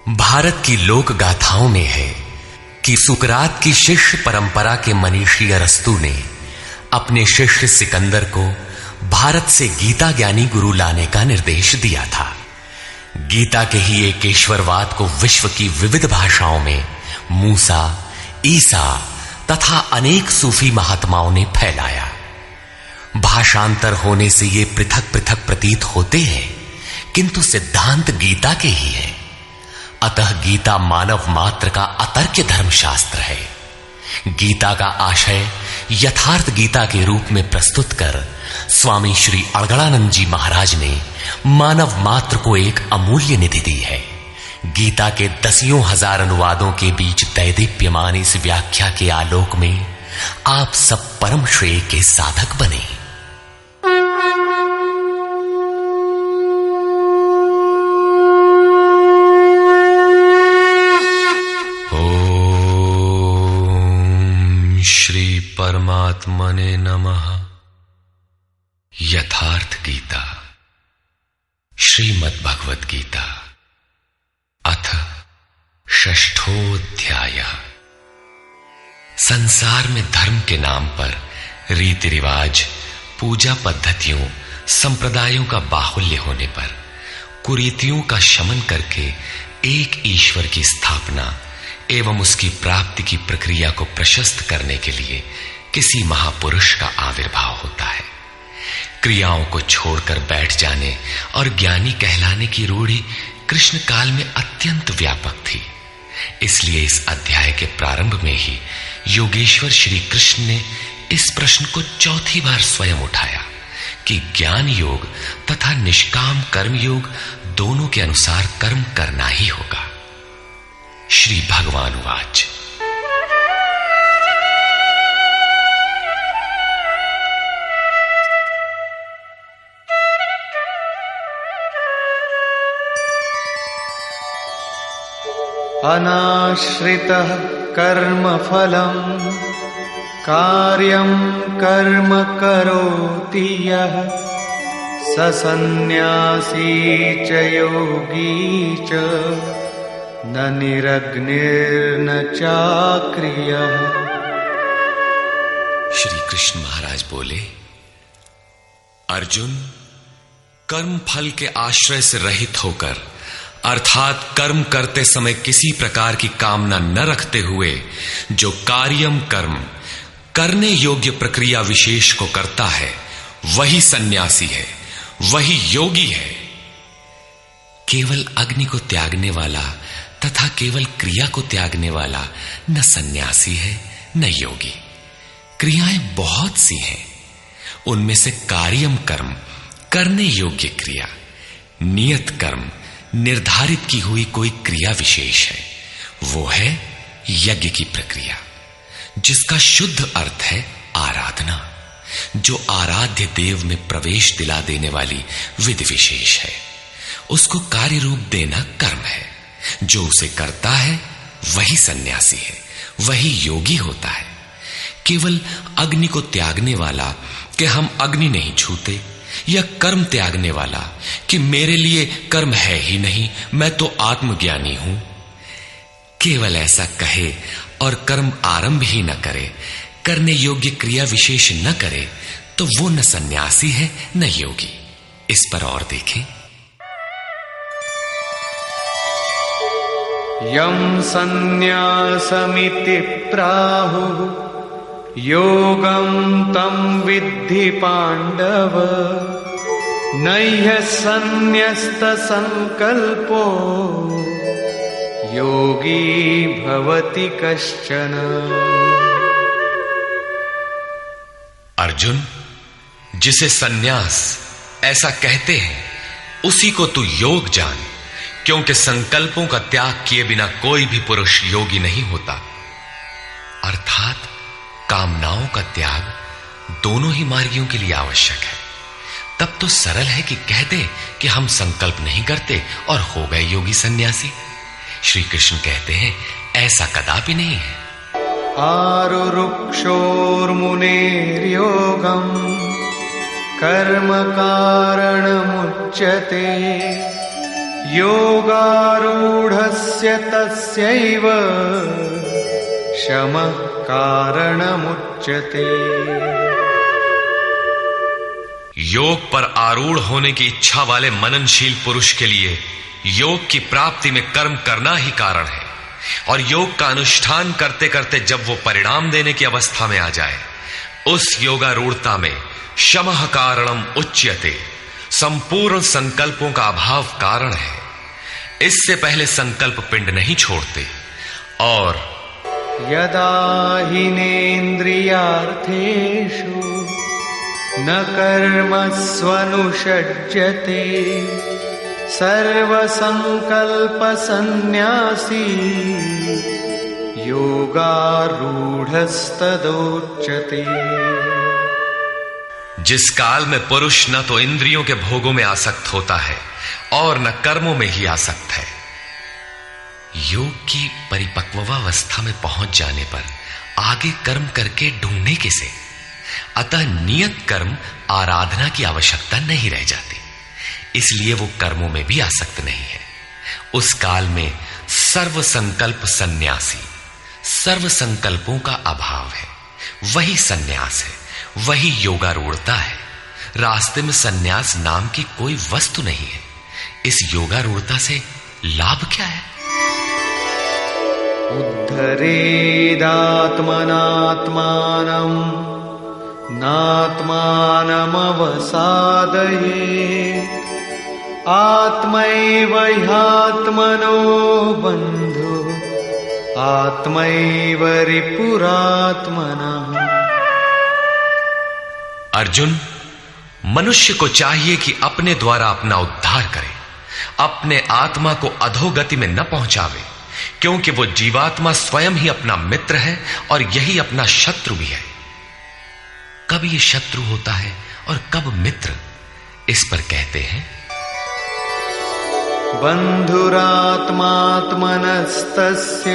भारत की लोक गाथाओं में है कि सुकरात की शिष्य परंपरा के मनीषी अरस्तु ने अपने शिष्य सिकंदर को भारत से गीता ज्ञानी गुरु लाने का निर्देश दिया था। गीता के ही एक ईश्वरवाद को विश्व की विविध भाषाओं में मूसा, ईसा तथा अनेक सूफी महात्माओं ने फैलाया। भाषांतर होने से ये पृथक पृथक प्रतीत होते हैं, किंतु सिद्धांत गीता के ही है। अतः गीता मानव मात्र का अतर्क्य धर्मशास्त्र है। गीता का आशय यथार्थ गीता के रूप में प्रस्तुत कर स्वामी श्री अड़गड़ानंद जी महाराज ने मानव मात्र को एक अमूल्य निधि दी है। गीता के दसियों हजार अनुवादों के बीच दैदीप्यमान इस व्याख्या के आलोक में आप सब परम श्रेय के साधक बने। श्री परमात्मने नमः। यथार्थ गीता, श्रीमद् भगवत गीता, अथ षष्ठोऽध्याय। संसार में धर्म के नाम पर रीति रिवाज, पूजा पद्धतियों, संप्रदायों का बाहुल्य होने पर कुरीतियों का शमन करके एक ईश्वर की स्थापना एवं उसकी प्राप्ति की प्रक्रिया को प्रशस्त करने के लिए किसी महापुरुष का आविर्भाव होता है। क्रियाओं को छोड़कर बैठ जाने और ज्ञानी कहलाने की रूढ़ी कृष्ण काल में अत्यंत व्यापक थी। इसलिए इस अध्याय के प्रारंभ में ही योगेश्वर श्री कृष्ण ने इस प्रश्न को चौथी बार स्वयं उठाया कि ज्ञान योग तथा निष्काम कर्म योग दोनों के अनुसार कर्म करना ही होगा। श्री भगवान वाच। अनाश्रितः कर्मफलम् कार्यं कर्म करोति यः स सन्न्यासी च योगी च न निरग्निर्न चाक्रियः। श्री कृष्ण महाराज बोले, अर्जुन, कर्म फल के आश्रय से रहित होकर अर्थात कर्म करते समय किसी प्रकार की कामना न रखते हुए जो कार्यम कर्म करने योग्य प्रक्रिया विशेष को करता है, वही सन्यासी है, वही योगी है। केवल अग्नि को त्यागने वाला तथा केवल क्रिया को त्यागने वाला न सन्यासी है न योगी। क्रियाएं बहुत सी हैं, उनमें से कार्यम कर्म करने योग्य क्रिया, नियत कर्म निर्धारित की हुई कोई क्रिया विशेष है, वो है यज्ञ की प्रक्रिया, जिसका शुद्ध अर्थ है आराधना, जो आराध्य देव में प्रवेश दिला देने वाली विधि विशेष है। उसको कार्य रूप देना कर्म है। जो उसे करता है वही सन्यासी है, वही योगी होता है। केवल अग्नि को त्यागने वाला कि हम अग्नि नहीं छूते, या कर्म त्यागने वाला कि मेरे लिए कर्म है ही नहीं, मैं तो आत्मज्ञानी हूं, केवल ऐसा कहे और कर्म आरंभ ही न करे, करने योग्य क्रिया विशेष न करे, तो वो न सन्यासी है न योगी। इस पर और देखें। यम सन्न्यासमिति प्राहुः योगं तं विद्धि पांडव नह्य सन्न्यस्त संकल्पो योगी भवति कश्चन। अर्जुन, जिसे सन्यास ऐसा कहते हैं उसी को तू योग जान, क्योंकि संकल्पों का त्याग किए बिना कोई भी पुरुष योगी नहीं होता। अर्थात कामनाओं का त्याग दोनों ही मार्गियों के लिए आवश्यक है। तब तो सरल है कि कह दे कि हम संकल्प नहीं करते और हो गए योगी सन्यासी। श्री कृष्ण कहते हैं ऐसा कदापि नहीं है। आरुरुक्षोर्मुनेर्योगं कर्म कारणमुच्यते योगारूढस्य तस्यैव शमः कारणमुच्यते। योग पर आरूढ़ होने की इच्छा वाले मननशील पुरुष के लिए योग की प्राप्ति में कर्म करना ही कारण है, और योग का अनुष्ठान करते करते जब वो परिणाम देने की अवस्था में आ जाए, उस योगारूढ़ता में शमः कारणम उच्यते, संपूर्ण संकल्पों का अभाव कारण है। इससे पहले संकल्प पिंड नहीं छोड़ते। और यदा हिनेन्द्रियार्थेषु न कर्मस्वनुषज्यते सर्वसंकल्पसन्न्यासी योगारूढ़स्तदोच्यते। जिस काल में पुरुष न तो इंद्रियों के भोगों में आसक्त होता है और न कर्मों में ही आसक्त है, योग की परिपक्वावस्था में पहुंच जाने पर आगे कर्म करके ढूंढने किसे। अतः नियत कर्म आराधना की आवश्यकता नहीं रह जाती, इसलिए वो कर्मों में भी आसक्त नहीं है। उस काल में सर्व संकल्प सन्यासी, सर्व संकल्पों का अभाव है, वही सन्यास है, वही योगारूढ़ता है। रास्ते में सन्यास नाम की कोई वस्तु नहीं है। इस योगारूढ़ता से लाभ क्या है? उद्धरेदात्मनात्मानं नात्मानमवसादयेत् आत्मैव ह्यात्मनो बन्धु आत्मैव रिपुरात्मनः। अर्जुन, मनुष्य को चाहिए कि अपने द्वारा अपना उद्धार करे, अपने आत्मा को अधोगति में न पहुंचावे, क्योंकि वो जीवात्मा स्वयं ही अपना मित्र है और यही अपना शत्रु भी है। कब ये शत्रु होता है और कब मित्र, इस पर कहते हैं बन्धुरात्मात्मनस्तस्य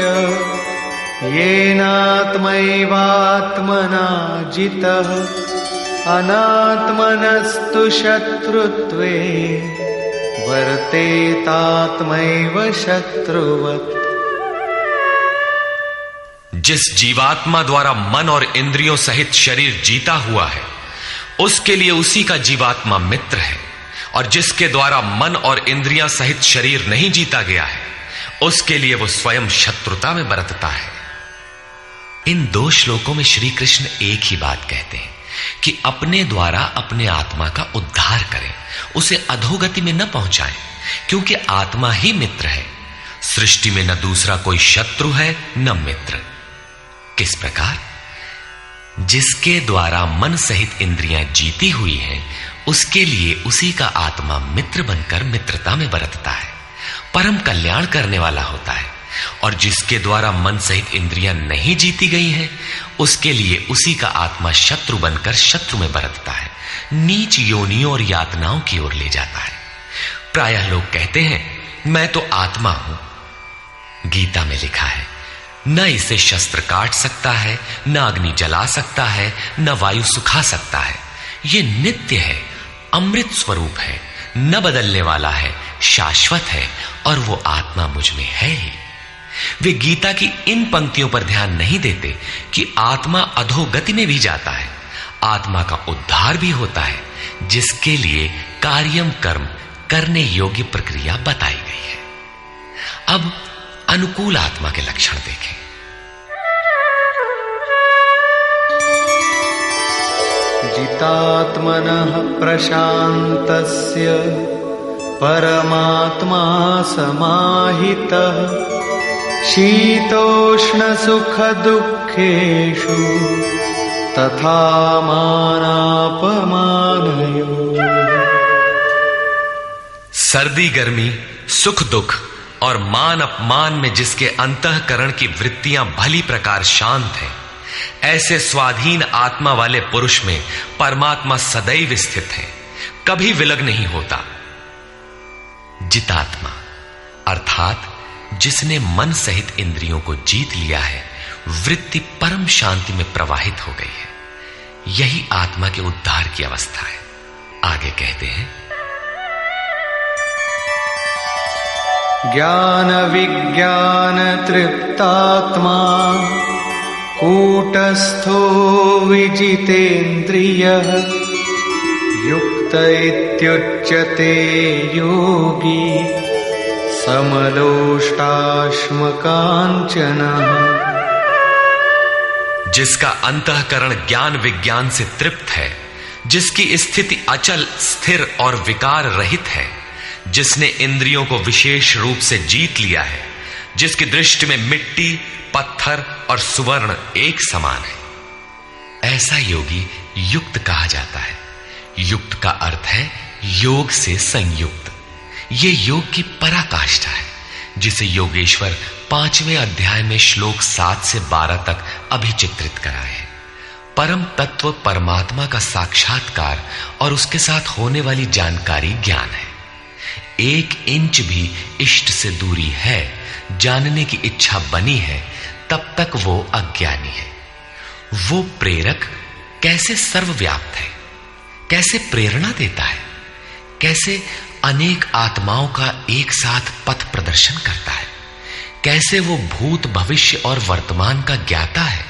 येनात्मैवात्मना जितः अनात्मनस्तु शत्रुत्वे वर्तेतात्मैव शत्रुवत्। जिस जीवात्मा द्वारा मन और इंद्रियों सहित शरीर जीता हुआ है, उसके लिए उसी का जीवात्मा मित्र है, और जिसके द्वारा मन और इंद्रियां सहित शरीर नहीं जीता गया है, उसके लिए वो स्वयं शत्रुता में बरतता है। इन दो श्लोकों में श्री कृष्ण एक ही बात कहते हैं कि अपने द्वारा अपने आत्मा का उद्धार करें, उसे अधोगति में न पहुंचाएं, क्योंकि आत्मा ही मित्र है। सृष्टि में न दूसरा कोई शत्रु है न मित्र। किस प्रकार? जिसके द्वारा मन सहित इंद्रियां जीती हुई हैं, उसके लिए उसी का आत्मा मित्र बनकर मित्रता में बरतता है, परम कल्याण करने वाला होता है। और जिसके द्वारा मन सहित इंद्रियां नहीं जीती गई हैं, उसके लिए उसी का आत्मा शत्रु बनकर शत्रु में बरतता है, नीच योनियों और यातनाओं की ओर ले जाता है। प्रायः लोग कहते हैं मैं तो आत्मा हूं। गीता में लिखा है, न इसे शस्त्र काट सकता है, न अग्नि जला सकता है, न वायु सुखा सकता है। ये नित्य है, अमृत स्वरूप है, न बदलने वाला है, शाश्वत है, और वो आत्मा मुझ में है ही। वे गीता की इन पंक्तियों पर ध्यान नहीं देते कि आत्मा अधोगति में भी जाता है, आत्मा का उद्धार भी होता है, जिसके लिए कार्यम कर्म करने योग्य प्रक्रिया बताई गई है। अब अनुकूल आत्मा के लक्षण देखें। जितात्मनः प्रशान्तस्य परमात्मा समाहितः शीतोष्णसुखदुःखेषु तथा मानापमानयोः। सर्दी गर्मी, सुख दुख और मान अपमान में जिसके अंतःकरण की वृत्तियां भली प्रकार शांत हैं, ऐसे स्वाधीन आत्मा वाले पुरुष में परमात्मा सदैव स्थित है, कभी विलग नहीं होता। जितात्मा अर्थात जिसने मन सहित इंद्रियों को जीत लिया है, वृत्ति परम शांति में प्रवाहित हो गई है, यही आत्मा के उद्धार की अवस्था है। आगे कहते हैं, ज्ञान विज्ञान तृप्तात्मा कूटस्थो विजितेन्द्रियः युक्त इत्युच्यते योगी समलोष्टाश्मकाञ्चनः। जिसका अंतःकरण ज्ञान विज्ञान से तृप्त है, जिसकी स्थिति अचल स्थिर और विकार रहित है, जिसने इंद्रियों को विशेष रूप से जीत लिया है, जिसकी दृष्टि में मिट्टी, पत्थर और सुवर्ण एक समान है, ऐसा योगी युक्त कहा जाता है। युक्त का अर्थ है योग से संयुक्त। ये योग की पराकाष्ठा है, जिसे योगेश्वर 5वें अध्याय में श्लोक 7 से 12 तक अभिचित्रित कराए हैं। परम तत्व परमात्मा का साक्षात्कार और उसके साथ होने वाली जानकारी ज्ञान है। 1 इंच भी इष्ट से दूरी है, जानने की इच्छा बनी है, तब तक वो अज्ञानी है। वो प्रेरक कैसे सर्वव्याप्त है, कैसे प्रेरणा देता है, कैसे अनेक आत्माओं का एक साथ पथ प्रदर्शन करता है, कैसे वो भूत भविष्य और वर्तमान का ज्ञाता है।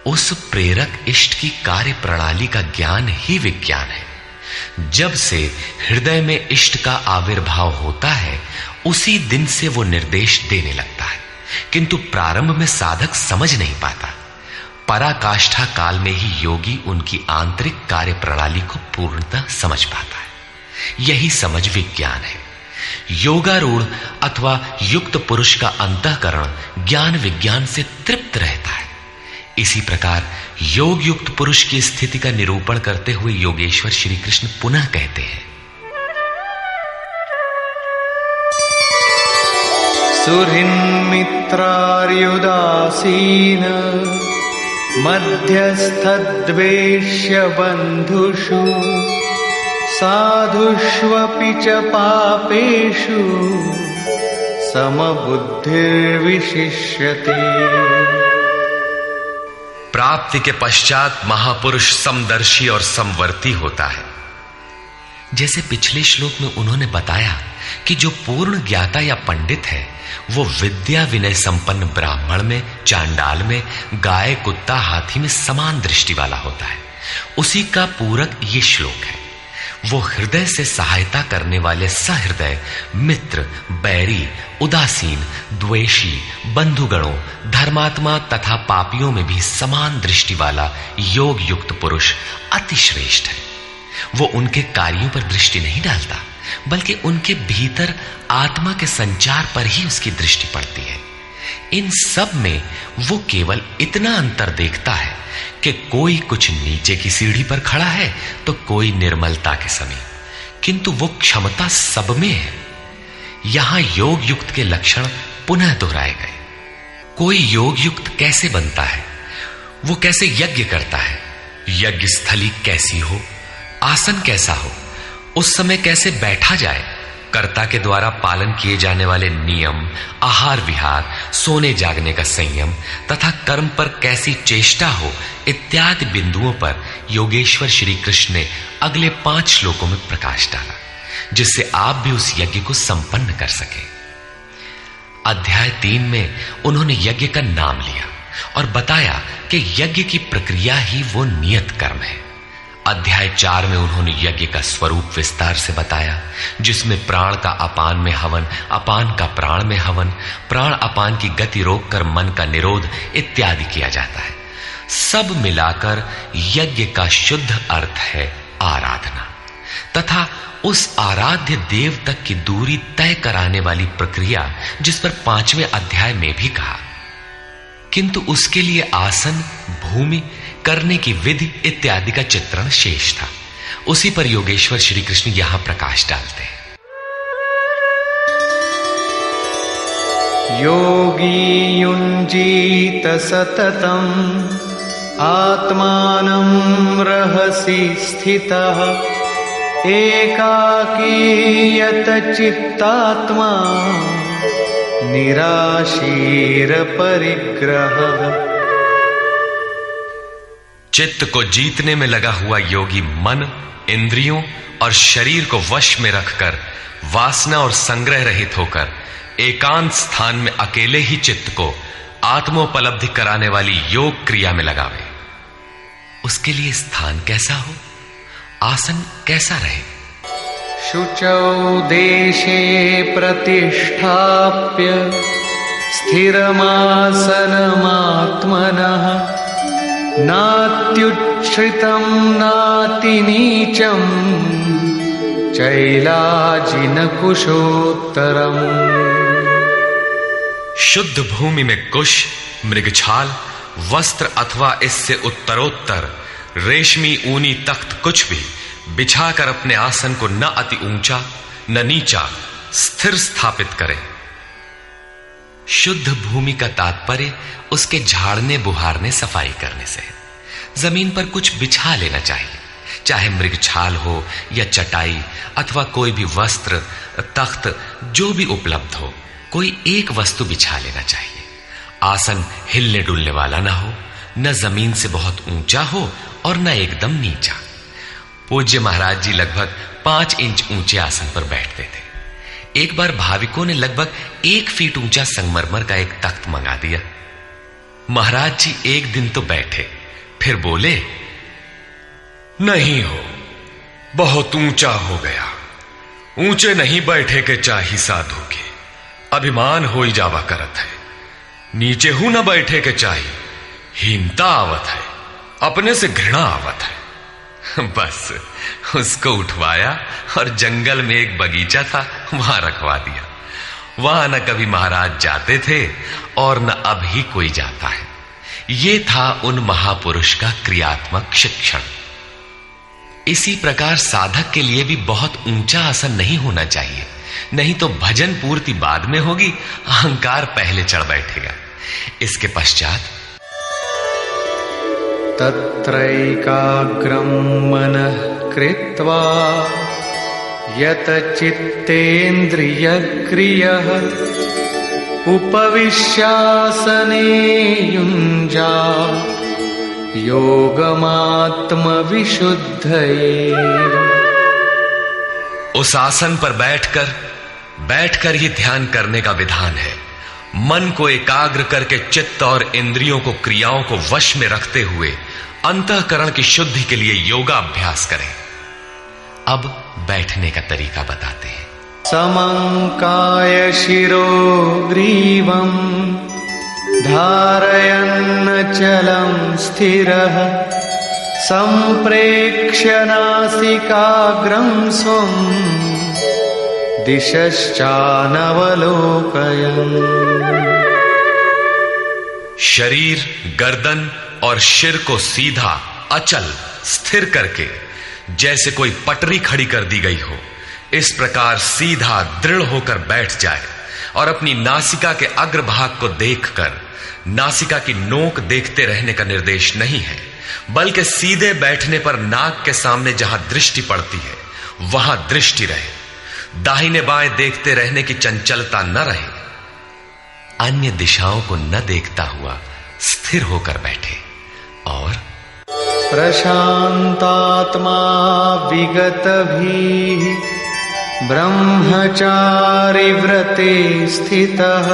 उस प्रेरक इष्ट की कार्य प्रणाली का ज्ञान ही विज्ञान है। जब से हृदय में इष्ट का आविर्भाव होता है, उसी दिन से वो निर्देश देने लगता है, किंतु प्रारंभ में साधक समझ नहीं पाता। पराकाष्ठा काल में ही योगी उनकी आंतरिक कार्य प्रणाली को पूर्णतः समझ पाता है। यही समझ विज्ञान है। योगारूढ़ अथवा युक्त पुरुष का अंतःकरण ज्ञान विज्ञान से तृप्त रहता है। इसी प्रकार योग युक्त पुरुष की स्थिति का निरूपण करते हुए योगेश्वर श्री कृष्ण पुनः कहते हैं, सुहृन्मित्रार्युदासीन मध्यस्थद्वेष्य बन्धुषु साधुष्वपि च पापेषु समबुद्धिर्विशिष्यते। प्राप्ति के पश्चात महापुरुष समदर्शी और समवर्ती होता है। जैसे पिछले श्लोक में उन्होंने बताया कि जो पूर्ण ज्ञाता या पंडित है, वो विद्या विनय संपन्न ब्राह्मण में, चांडाल में, गाय, कुत्ता, हाथी में समान दृष्टि वाला होता है। उसी का पूरक ये श्लोक है। वो हृदय से सहायता करने वाले सहृदय, मित्र, बैरी, उदासीन, द्वेषी, बंधुगणों, धर्मात्मा तथा पापियों में भी समान दृष्टि वाला योग युक्त पुरुष अति श्रेष्ठ है। वो उनके कार्यों पर दृष्टि नहीं डालता, बल्कि उनके भीतर आत्मा के संचार पर ही उसकी दृष्टि पड़ती है। इन सब में वो केवल इतना अंतर देखता है कि कोई कुछ नीचे की सीढ़ी पर खड़ा है तो कोई निर्मलता के समीप, किंतु वो क्षमता सब में है। यहां योग युक्त के लक्षण पुनः दोहराए गए। कोई योग युक्त कैसे बनता है, वो कैसे यज्ञ करता है, यज्ञ स्थली कैसी हो, आसन कैसा हो, उस समय कैसे बैठा जाए, कर्ता के द्वारा पालन किए जाने वाले नियम, आहार विहार, सोने जागने का संयम तथा कर्म पर कैसी चेष्टा हो, इत्यादि बिंदुओं पर योगेश्वर श्री कृष्ण ने अगले 5 श्लोकों में प्रकाश डाला, जिससे आप भी उस यज्ञ को संपन्न कर सके। अध्याय 3 में उन्होंने यज्ञ का नाम लिया और बताया कि यज्ञ की प्रक्रिया ही वो नियत कर्म है। अध्याय 4 में उन्होंने यज्ञ का स्वरूप विस्तार से बताया, जिसमें प्राण का अपान में हवन, अपान का प्राण में हवन, प्राण अपान की गति रोककर मन का निरोध इत्यादि किया जाता है। सब मिलाकर यज्ञ का शुद्ध अर्थ है आराधना, तथा उस आराध्य देव तक की दूरी तय कराने वाली प्रक्रिया, जिस पर 5वें अध्याय में भी कहा। किंतु उसके लिए आसन, भूमि, करने की विधि इत्यादि का चित्रण शेष था। उसी पर योगेश्वर श्री कृष्ण यहां प्रकाश डालते हैं। योगी युञ्जीत सततम् आत्मानं रहसि स्थितः एकाकीयत चित्तात्मा निराशीर परिग्रह। चित्त को जीतने में लगा हुआ योगी मन, इंद्रियों और शरीर को वश में रखकर वासना और संग्रह रहित होकर एकांत स्थान में अकेले ही चित्त को आत्मोपलब्धि कराने वाली योग क्रिया में लगावे। उसके लिए स्थान कैसा हो, आसन कैसा रहे? शुचौ देशे प्रतिष्ठाप्य स्थिरमासनमात्मनः नात्युच्छ्रितं नातिनीचं चैलाजिनकुशोत्तरम्। शुद्ध भूमि में कुश, मृगछाल, वस्त्र अथवा इससे उत्तरोत्तर रेशमी ऊनी तख्त कुछ भी बिछाकर अपने आसन को न अति ऊंचा न नीचा स्थिर स्थापित करें। शुद्ध भूमि का तात्पर्य उसके झाड़ने बुहारने सफाई करने से। जमीन पर कुछ बिछा लेना चाहिए, चाहे मृगछाल हो या चटाई अथवा कोई भी वस्त्र, तख्त जो भी उपलब्ध हो, कोई एक वस्तु बिछा लेना चाहिए। आसन हिलने डुलने वाला ना हो, न जमीन से बहुत ऊंचा हो और न एकदम नीचा। पूज्य महाराज जी लगभग 5 इंच ऊंचे आसन पर बैठते थे। एक बार भाविकों ने लगभग 1 फीट ऊंचा संगमरमर का एक तख्त मंगा दिया। महाराज जी एक दिन तो बैठे, फिर बोले, नहीं हो, बहुत ऊंचा हो गया, ऊंचे नहीं बैठे के चाही साधु के, अभिमान हो ही जावा करत है, नीचे हूं न बैठे के चाही, हीनता आवत है, अपने से घृणा आवत है। बस उसको उठवाया और जंगल में एक बगीचा था, वहां रखवा दिया। वहां न कभी महाराज जाते थे और न अब ही कोई जाता है। ये था उन महापुरुष का क्रियात्मक शिक्षण। इसी प्रकार साधक के लिए भी बहुत ऊंचा आसन नहीं होना चाहिए, नहीं तो भजन पूर्ति बाद में होगी, अहंकार पहले चढ़ बैठेगा। इसके पश्चात तत्रैकाग्रं मनः कृत्वा यत चित्तेन्द्रियक्रियः उपविश्यासने युञ्जात् योगमात्मविशुद्धये। उस आसन पर बैठकर ही ध्यान करने का विधान है। मन को एकाग्र करके चित्त और इंद्रियों को, क्रियाओं को वश में रखते हुए अंतःकरण की शुद्धि के लिए योगाभ्यास करें। अब बैठने का तरीका बताते हैं। समंकाय शिरो ग्रीवं धारयन्नचलं स्थिरः संप्रेक्ष्य नासिकाग्रं स्वं दिशश्चानवलोकयन्। शरीर, गर्दन और सिर को सीधा, अचल, स्थिर करके जैसे कोई पटरी खड़ी कर दी गई हो, इस प्रकार सीधा दृढ़ होकर बैठ जाए और अपनी नासिका के अग्रभाग को देखकर, नासिका की नोक देखते रहने का निर्देश नहीं है, बल्कि सीधे बैठने पर नाक के सामने जहां दृष्टि पड़ती है वहां दृष्टि रहे। दाहिने बाएं देखते रहने की चंचलता न रहे। अन्य दिशाओं को न देखता हुआ स्थिर होकर बैठे और प्रशांतात्मा विगतभीः ब्रह्मचारि व्रते स्थितः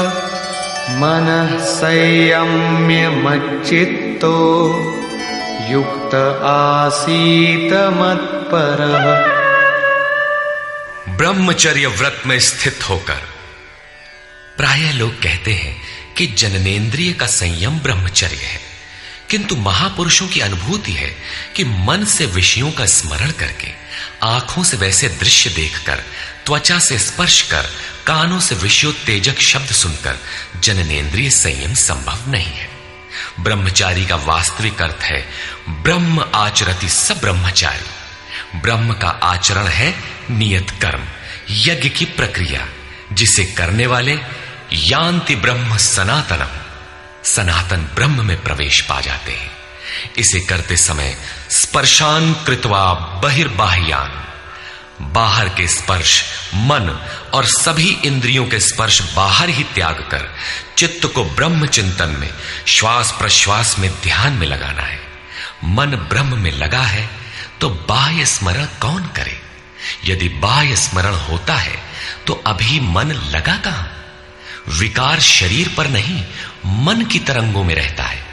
मनः संयम्य मच्चित्तो युक्त आसीत मत्परः। ब्रह्मचर्य व्रत में स्थित होकर। प्रायः लोग कहते हैं कि जननेंद्रिय का संयम ब्रह्मचर्य है, किंतु महापुरुषों की अनुभूति है कि मन से विषयों का स्मरण करके, आंखों से वैसे दृश्य देखकर, त्वचा से स्पर्श कर, कानों से विषयोत्तेजक शब्द सुनकर जननेंद्रिय संयम संभव नहीं है। ब्रह्मचारी का वास्तविक अर्थ है ब्रह्म आचरति स ब्रह्मचारी। ब्रह्म का आचरण है नियत कर्म, यज्ञ की प्रक्रिया, जिसे करने वाले यान्ति ब्रह्म सनातनम, सनातन ब्रह्म में प्रवेश पा जाते हैं। इसे करते समय स्पर्शान कृत्वा बहिर्बाह्यान, बाहर के स्पर्श, मन और सभी इंद्रियों के स्पर्श बाहर ही त्याग कर चित्त को ब्रह्म चिंतन में, श्वास प्रश्वास में ध्यान में लगाना है। मन ब्रह्म में लगा है तो बाह्य स्मरण कौन करे? यदि बाह्य स्मरण होता है तो अभी मन लगा कहां? विकार शरीर पर नहीं, मन की तरंगों में रहता है।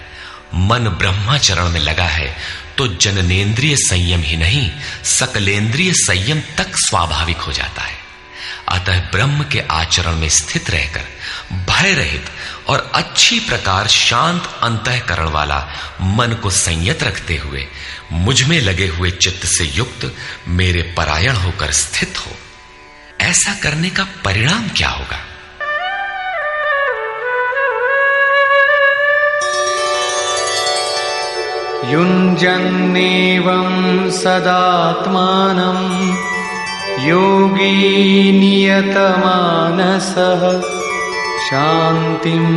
मन ब्रह्माचरण में लगा है तो जननेन्द्रिय संयम ही नहीं, सकलेंद्रिय संयम तक स्वाभाविक हो जाता है। अतः ब्रह्म के आचरण में स्थित रहकर भय रहित और अच्छी प्रकार शांत अंतःकरण वाला मन को संयत रखते हुए मुझ में लगे हुए चित्त से युक्त मेरे परायण होकर स्थित हो। ऐसा करने का परिणाम क्या होगा? युञ्जन्नेवं सदात्मानं योगी नियतमानसः शान्तिं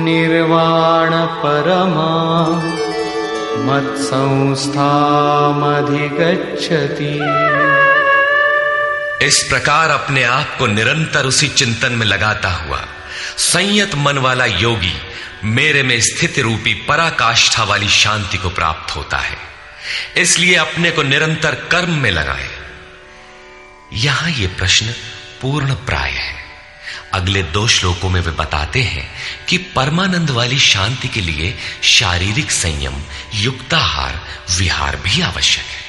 निर्वाण परमा मत्संस्थामधिगच्छति। इस प्रकार अपने आप को निरंतर उसी चिंतन में लगाता हुआ संयत मन वाला योगी मेरे में स्थिति रूपी पराकाष्ठा वाली शांति को प्राप्त होता है। इसलिए अपने को निरंतर कर्म में लगाए। यहां यह प्रश्न पूर्ण प्राय है। अगले 2 श्लोकों में वे बताते हैं कि परमानंद वाली शांति के लिए शारीरिक संयम, युक्ताहार, विहार भी आवश्यक है।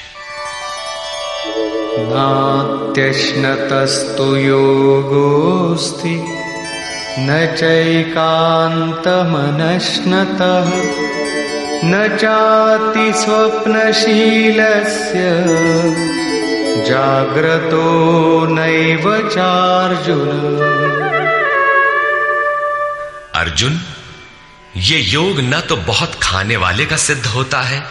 नात्यश्नतस्तु योगोऽस्ति न चैकान्तमनश्नतः न चाति स्वप्नशीलस्य जाग्रतो नैव चार्जुन। अर्जुन, ये योग न तो बहुत खाने वाले का सिद्ध होता है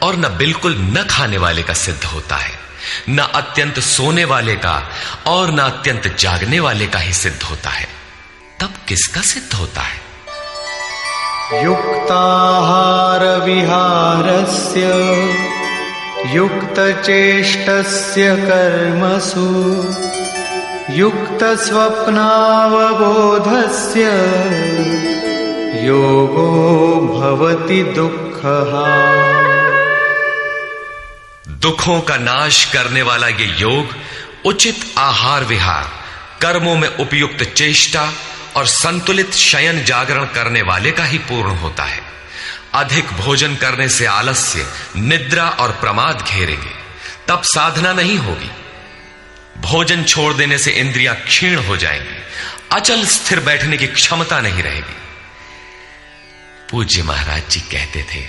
और न बिल्कुल न खाने वाले का सिद्ध होता है, न अत्यंत सोने वाले का और न अत्यंत जागने वाले का ही सिद्ध होता है। तब किसका सिद्ध होता है? युक्ताहार विहारस्य युक्तचेष्टस्य कर्मसु युक्तस्वप्नावबोधस्य योगो भवति दुःखः। दुखों का नाश करने वाला ये योग उचित आहार विहार, कर्मों में उपयुक्त चेष्टा और संतुलित शयन जागरण करने वाले का ही पूर्ण होता है। अधिक भोजन करने से आलस्य, निद्रा और प्रमाद घेरेंगे, तब साधना नहीं होगी। भोजन छोड़ देने से इंद्रियां क्षीण हो जाएंगी, अचल स्थिर बैठने की क्षमता नहीं रहेगी। पूज्य महाराज जी कहते थे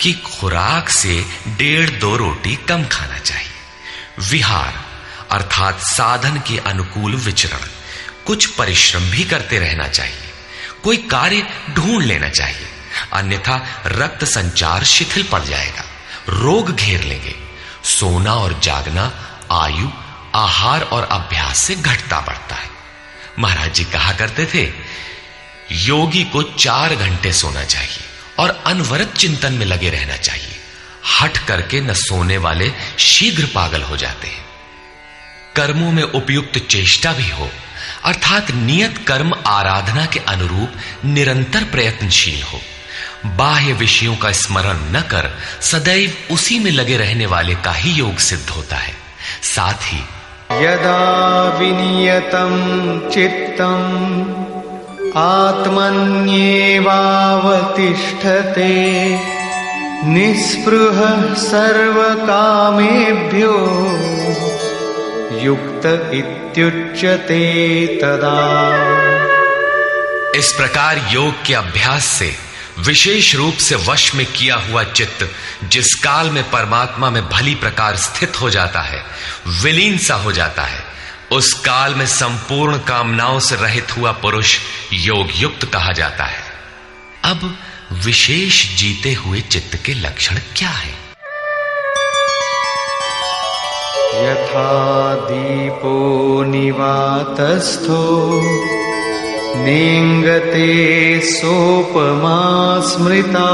कि खुराक से 1.5-2 रोटी कम खाना चाहिए। विहार अर्थात साधन के अनुकूल विचरण, कुछ परिश्रम भी करते रहना चाहिए। कोई कार्य ढूंढ लेना चाहिए, अन्यथा रक्त संचार शिथिल पड़ जाएगा, रोग घेर लेंगे। सोना और जागना आयु, आहार और अभ्यास से घटता बढ़ता है। महाराज जी कहा करते थे, योगी को 4 घंटे सोना चाहिए और अनवरत चिंतन में लगे रहना चाहिए। हट करके न सोने वाले शीघ्र पागल हो जाते हैं। कर्मों में उपयुक्त चेष्टा भी हो, अर्थात नियत कर्म आराधना के अनुरूप निरंतर प्रयत्नशील हो। बाह्य विषयों का स्मरण न कर सदैव उसी में लगे रहने वाले का ही योग सिद्ध होता है। साथ ही यदा विनियतं चित्तम् आत्मन्येवावतिष्ठते निःस्पृहः सर्वकामेभ्यो युक्त इत्युच्यते तदा। इस प्रकार योग के अभ्यास से विशेष रूप से वश में किया हुआ चित्त जिस काल में परमात्मा में भली प्रकार स्थित हो जाता है, विलीन सा हो जाता है, उस काल में संपूर्ण कामनाओं से रहित हुआ पुरुष योग युक्त कहा जाता है। अब विशेष जीते हुए चित्त के लक्षण क्या है? यथा दीपो निवातस्थो नेङ्गते सोपमा स्मृता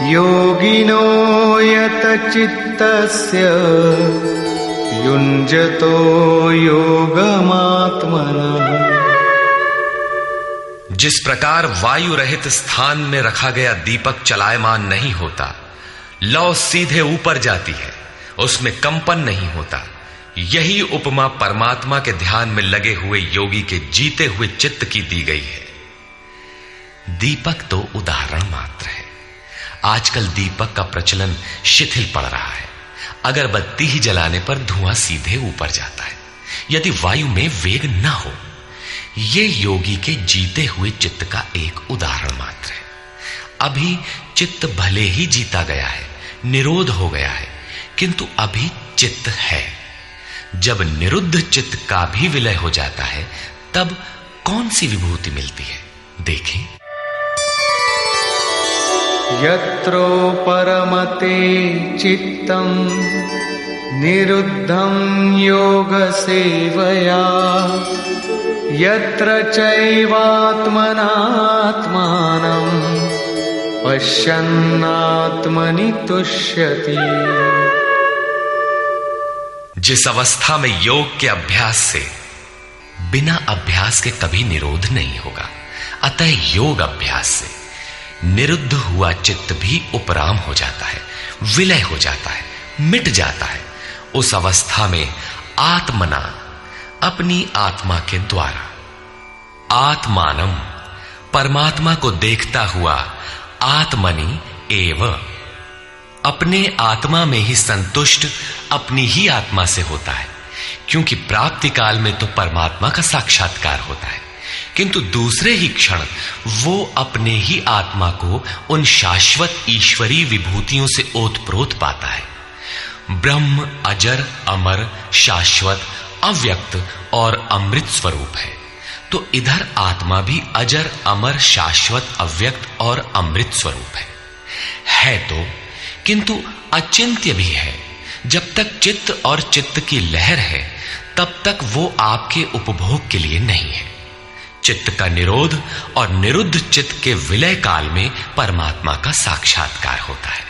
योगिनो यतचित्तस्य युञ्जतो योगमात्मनः। जिस प्रकार वायु रहित स्थान में रखा गया दीपक चलायमान नहीं होता, लौ सीधे ऊपर जाती है, उसमें कंपन नहीं होता। यही उपमा परमात्मा के ध्यान में लगे हुए योगी के जीते हुए चित्त की दी गई है। दीपक तो उदाहरण मात्र है। आजकल दीपक का प्रचलन शिथिल पड़ रहा है। अगरबत्ती ही जलाने पर धुआं सीधे ऊपर जाता है, यदि वायु में वेग न हो। यह योगी के जीते हुए चित्त का एक उदाहरण मात्र है। अभी चित्त भले ही जीता गया है, निरोध हो गया है, किंतु अभी चित्त है। जब निरुद्ध चित्त का भी विलय हो जाता है, तब कौन सी विभूति मिलती है, देखें। यत्रो परमते चित्तम निरुद्धं योग सेवया यत्र चैवात्मनात्मानं पश्यन्नात्मनि तुष्यति। जिस अवस्था में योग के अभ्यास से बिना अभ्यास के कभी निरोध नहीं होगा, अतः योग अभ्यास से निरुद्ध हुआ चित्त भी उपराम हो जाता है, विलय हो जाता है, मिट जाता है। उस अवस्था में आत्मना, अपनी आत्मा के द्वारा, आत्मानम, परमात्मा को देखता हुआ, आत्मनि एव, अपने आत्मा में ही संतुष्ट अपनी ही आत्मा से होता है। क्योंकि प्राप्ति काल में तो परमात्मा का साक्षात्कार होता है, किंतु दूसरे ही क्षण वो अपने ही आत्मा को उन शाश्वत ईश्वरीय विभूतियों से ओतप्रोत पाता है। ब्रह्म अजर, अमर, शाश्वत, अव्यक्त और अमृत स्वरूप है, तो इधर आत्मा भी अजर, अमर, शाश्वत, अव्यक्त और अमृत स्वरूप है तो, किंतु अचिंत्य भी है। जब तक चित्त और चित्त की लहर है, तब तक वो आपके उपभोग के लिए नहीं है। चित्त का निरोध और निरुद्ध चित्त के विलय काल में परमात्मा का साक्षात्कार होता है,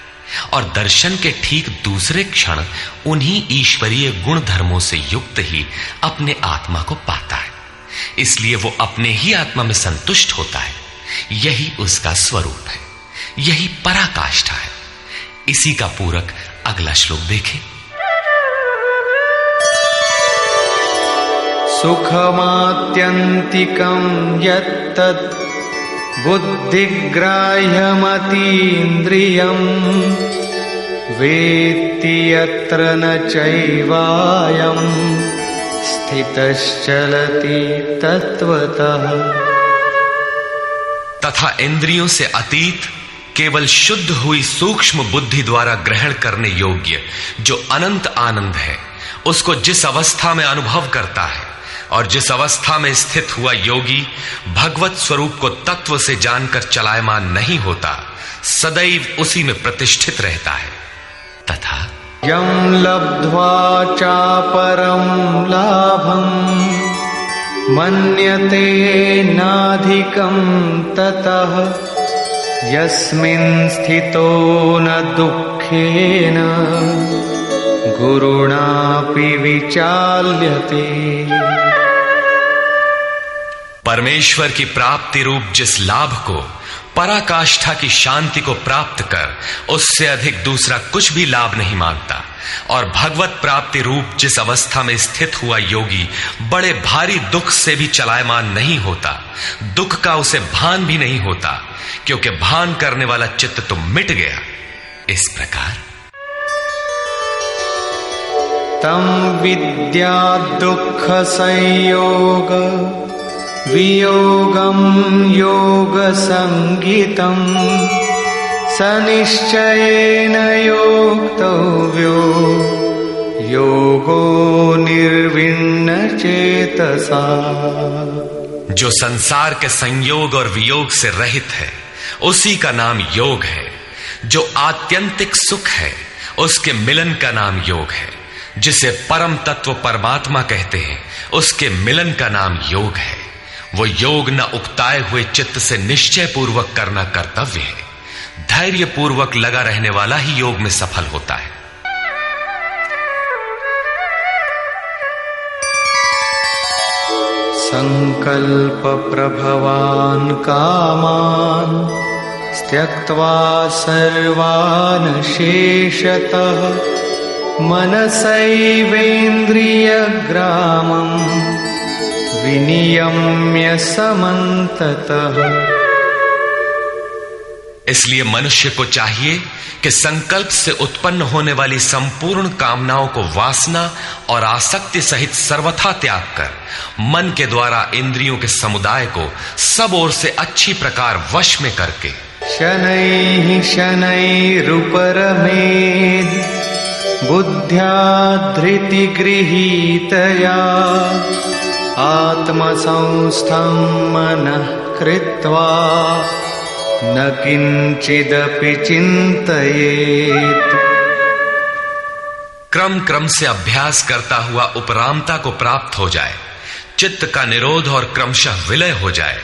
और दर्शन के ठीक दूसरे क्षण उन्हीं ईश्वरीय गुण धर्मों से युक्त ही अपने आत्मा को पाता है। इसलिए वो अपने ही आत्मा में संतुष्ट होता है। यही उसका स्वरूप है, यही पराकाष्ठा है। इसी का पूरक अगला श्लोक देखें। सुखमात्यन्तिकं यत्तद् बुद्धिग्राह्यमतीन्द्रियं वेत्ति यत्र न चैवायं स्थितश्चलति तत्वतः। तथा इंद्रियों से अतीत, केवल शुद्ध हुई सूक्ष्म बुद्धि द्वारा ग्रहण करने योग्य जो अनंत आनंद है, उसको जिस अवस्था में अनुभव करता है और जिस अवस्था में स्थित हुआ योगी भगवत स्वरूप को तत्व से जानकर चलायमान नहीं होता, सदैव उसी में प्रतिष्ठित रहता है। तथा यं लब्ध्वा चापरं लाभं मन्यते नाधिकं ततः यस्मिन् स्थितो न दुःखेन गुरुणापि विचाल्यते। परमेश्वर की प्राप्ति रूप जिस लाभ को, पराकाष्ठा की शांति को प्राप्त कर उससे अधिक दूसरा कुछ भी लाभ नहीं मांगता, और भगवत प्राप्ति रूप जिस अवस्था में स्थित हुआ योगी बड़े भारी दुख से भी चलायमान नहीं होता, दुख का उसे भान भी नहीं होता, क्योंकि भान करने वाला चित्त तो मिट गया। इस प्रकार तम विद्या दुख संयोग वियोगम योग संगीतम सनिश्चयेन योक्तव्यो योगो निर्विण्ण चेतसा। जो संसार के संयोग और वियोग से रहित है, उसी का नाम योग है। जो आत्यंतिक सुख है, उसके मिलन का नाम योग है। जिसे परम तत्व परमात्मा कहते हैं, उसके मिलन का नाम योग है। वो योग न उकताए हुए चित्त से निश्चय पूर्वक करना कर्तव्य है। धैर्य पूर्वक लगा रहने वाला ही योग में सफल होता है। संकल्प प्रभवान कामान त्यक्त्वा सर्वान् शेषतः मनसैवेन्द्रियग्रामम् विनियम्य समन्ततः। इसलिए मनुष्य को चाहिए कि संकल्प से उत्पन्न होने वाली संपूर्ण कामनाओं को वासना और आसक्ति सहित सर्वथा त्याग कर मन के द्वारा इंद्रियों के समुदाय को सब ओर से अच्छी प्रकार वश में करके शनैः शनैरुपरमेद् बुद्ध्या धृतिगृहीतया आत्मसंस्थं मनः कृत्वा न किंचिदपि चिंतयेत्। क्रम क्रम से अभ्यास करता हुआ उपरामता को प्राप्त हो जाए, चित्त का निरोध और क्रमशः विलय हो जाए,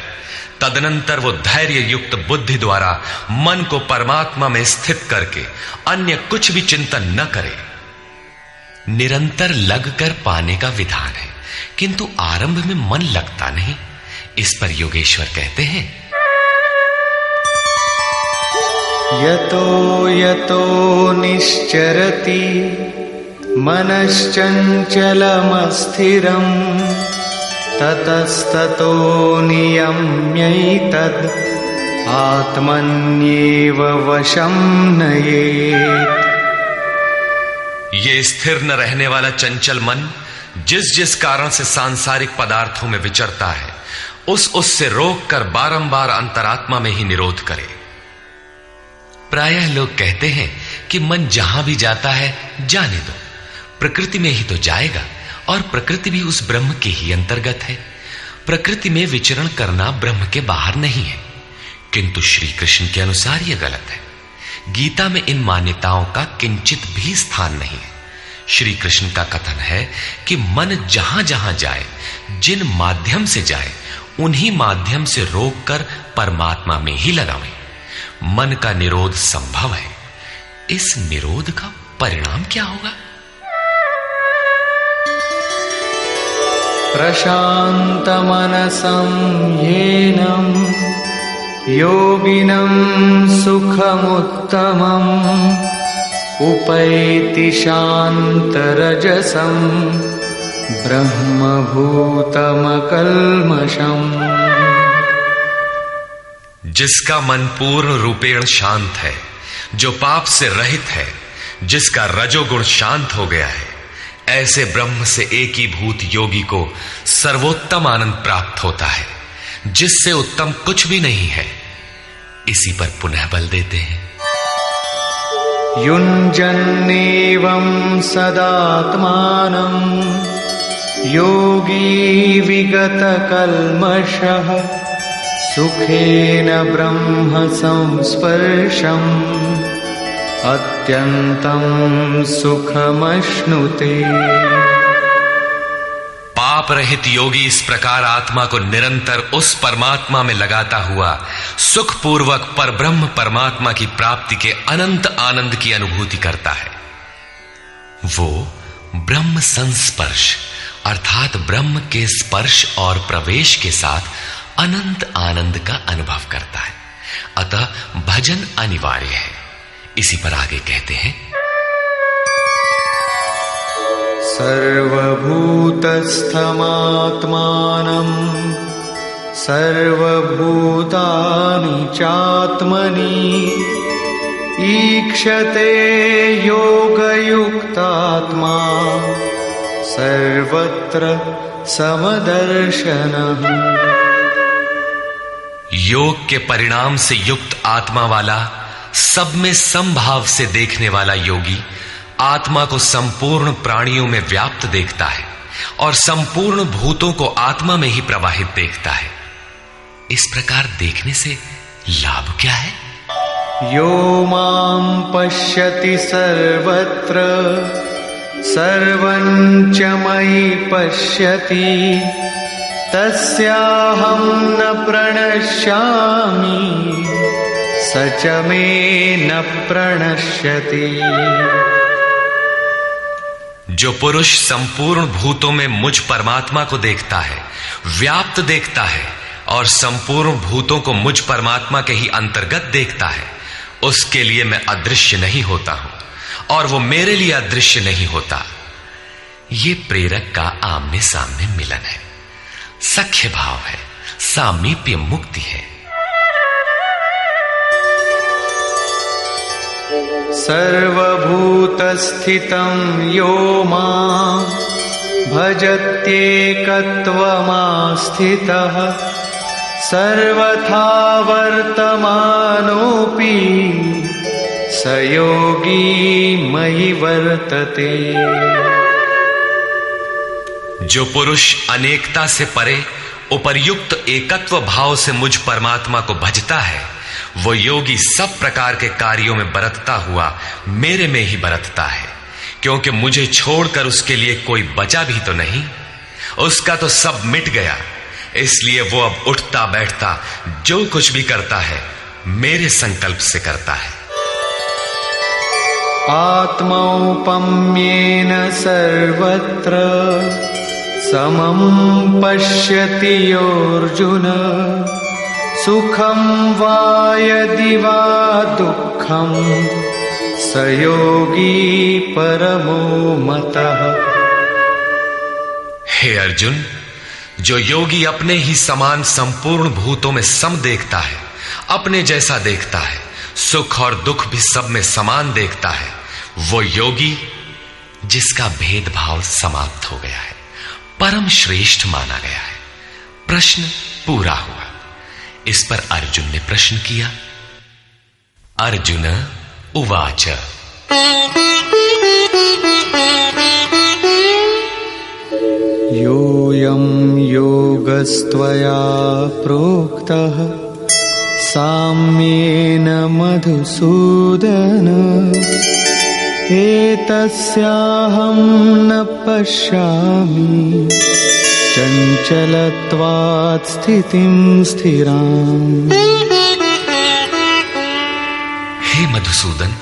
तदनंतर वो धैर्य युक्त बुद्धि द्वारा मन को परमात्मा में स्थित करके अन्य कुछ भी चिंतन न करे। निरंतर लगकर पाने का विधान है, किंतु आरंभ में मन लगता नहीं। इस पर योगेश्वर कहते हैं, यतो यतो निश्चरति मनश्चञ्चलमस्थिरम् ततस्ततो नियम्यैतद् आत्मन्येव वशं नयेत्। ये स्थिर न रहने वाला चंचल मन जिस जिस कारण से सांसारिक पदार्थों में विचरता है, उससे रोककर बारंबार अंतरात्मा में ही निरोध करे। प्रायः लोग कहते हैं कि मन जहां भी जाता है जाने दो, प्रकृति में ही तो जाएगा और प्रकृति भी उस ब्रह्म के ही अंतर्गत है। प्रकृति में विचरण करना ब्रह्म के बाहर नहीं है। किंतु श्री कृष्ण के अनुसार यह गलत है। गीता में इन मान्यताओं का किंचित भी स्थान नहीं है। श्री कृष्ण का कथन है कि मन जहां जहां जाए, जिन माध्यम से जाए, उन्हीं माध्यम से रोककर परमात्मा में ही लगावें। मन का निरोध संभव है। इस निरोध का परिणाम क्या होगा? प्रशांतमनसं येनं योगिनं सुखमुत्तमम् उपैति शान्तरजसं ब्रह्मभूतमकल्मषम्। जिसका मन पूर्ण रूपेण शांत है, जो पाप से रहित है, जिसका रजोगुण शांत हो गया है, ऐसे ब्रह्म से एकीभूत योगी को सर्वोत्तम आनंद प्राप्त होता है, जिससे उत्तम कुछ भी नहीं है। इसी पर पुनः बल देते हैं, युञ्जन्नेवं सदात्मानं योगी विगतकल्मषः सुखेन ब्रह्म संस्पर्शम् अत्यंतं सुखमश्नुते। पाप रहित योगी इस प्रकार आत्मा को निरंतर उस परमात्मा में लगाता हुआ सुखपूर्वक परब्रह्म परमात्मा की प्राप्ति के अनंत आनंद की अनुभूति करता है। वो ब्रह्म संस्पर्श अर्थात ब्रह्म के स्पर्श और प्रवेश के साथ अनंत आनंद का अनुभव करता है। अतः भजन अनिवार्य है। इसी पर आगे कहते हैं, सर्वभूतस्थमात्मानं सर्वभूतानि चात्मनि ईक्षते योगयुक्तात्मा सर्वत्र समदर्शनः। योग के परिणाम से युक्त आत्मा वाला, सब में समभाव से देखने वाला योगी आत्मा को संपूर्ण प्राणियों में व्याप्त देखता है और संपूर्ण भूतों को आत्मा में ही प्रवाहित देखता है। इस प्रकार देखने से लाभ क्या है? यो मां पश्यति सर्वत्र सर्वं च मयि पश्यति तस्याहं न प्रणश्यामि स च मे न प्रणश्यति। जो पुरुष संपूर्ण भूतों में मुझ परमात्मा को देखता है, व्याप्त देखता है और संपूर्ण भूतों को मुझ परमात्मा के ही अंतर्गत देखता है, उसके लिए मैं अदृश्य नहीं होता हूं और वो मेरे लिए अदृश्य नहीं होता। ये प्रेरक का आमने सामने मिलन है, सख्य भाव है, सामीप्य मुक्ति है। सर्वभूतस्थितं यो मां भजत्येकत्वमास्थितः सर्वथा वर्तमानोऽपि स योगी मयि वर्तते। जो पुरुष अनेकता से परे उपर्युक्त एकत्व भाव से मुझ परमात्मा को भजता है, वो योगी सब प्रकार के कार्यों में बरतता हुआ मेरे में ही बरतता है, क्योंकि मुझे छोड़कर उसके लिए कोई बचा भी तो नहीं। उसका तो सब मिट गया, इसलिए वो अब उठता बैठता जो कुछ भी करता है मेरे संकल्प से करता है। आत्मौपम्येन सर्वत्र समं पश्यति योऽर्जुन सुखं वा यदि वा दुःखं स योगी परमो मतः। हे अर्जुन, जो योगी अपने ही समान संपूर्ण भूतों में सम देखता है, अपने जैसा देखता है, सुख और दुख भी सब में समान देखता है, वो योगी जिसका भेदभाव समाप्त हो गया है, परम श्रेष्ठ माना गया है। प्रश्न पूरा हुआ। इस पर अर्जुन ने प्रश्न किया। अर्जुन उवाच योऽयं योगस्त्वया प्रोक्तः साम्येन मधुसूदन एतस्याहं न पश्यामि चञ्चलत्वात् स्थितिं स्थिराम्। हे मधुसूदन,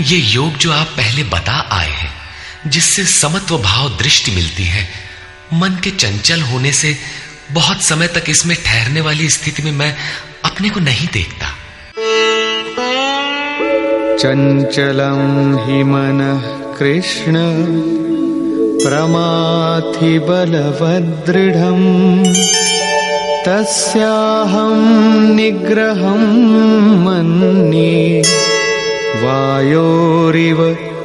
ये योग जो आप पहले बता आए हैं, जिससे समत्व भाव दृष्टि मिलती है, मन के चंचल होने से बहुत समय तक इसमें ठहरने वाली स्थिति में मैं अपने को नहीं देखता। चंचलं हि मनः कृष्ण प्रमाथि बलवदृढम् तस्याहं निग्रहं मन्ये वायोरिव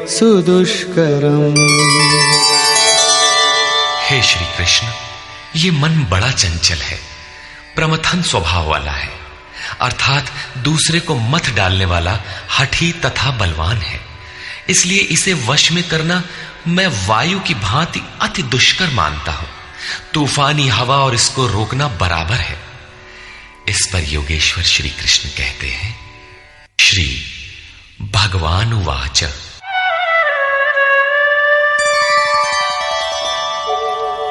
सुदुष्करम्। हे श्री कृष्ण, ये मन बड़ा चंचल है, प्रमथन स्वभाव वाला है, अर्थात दूसरे को मत डालने वाला हठी तथा बलवान है। इसलिए इसे वश में करना मैं वायु की भांति अति दुष्कर मानता हूं। तूफानी हवा और इसको रोकना बराबर है। इस पर योगेश्वर श्री कृष्ण कहते हैं, श्री भगवान उवाच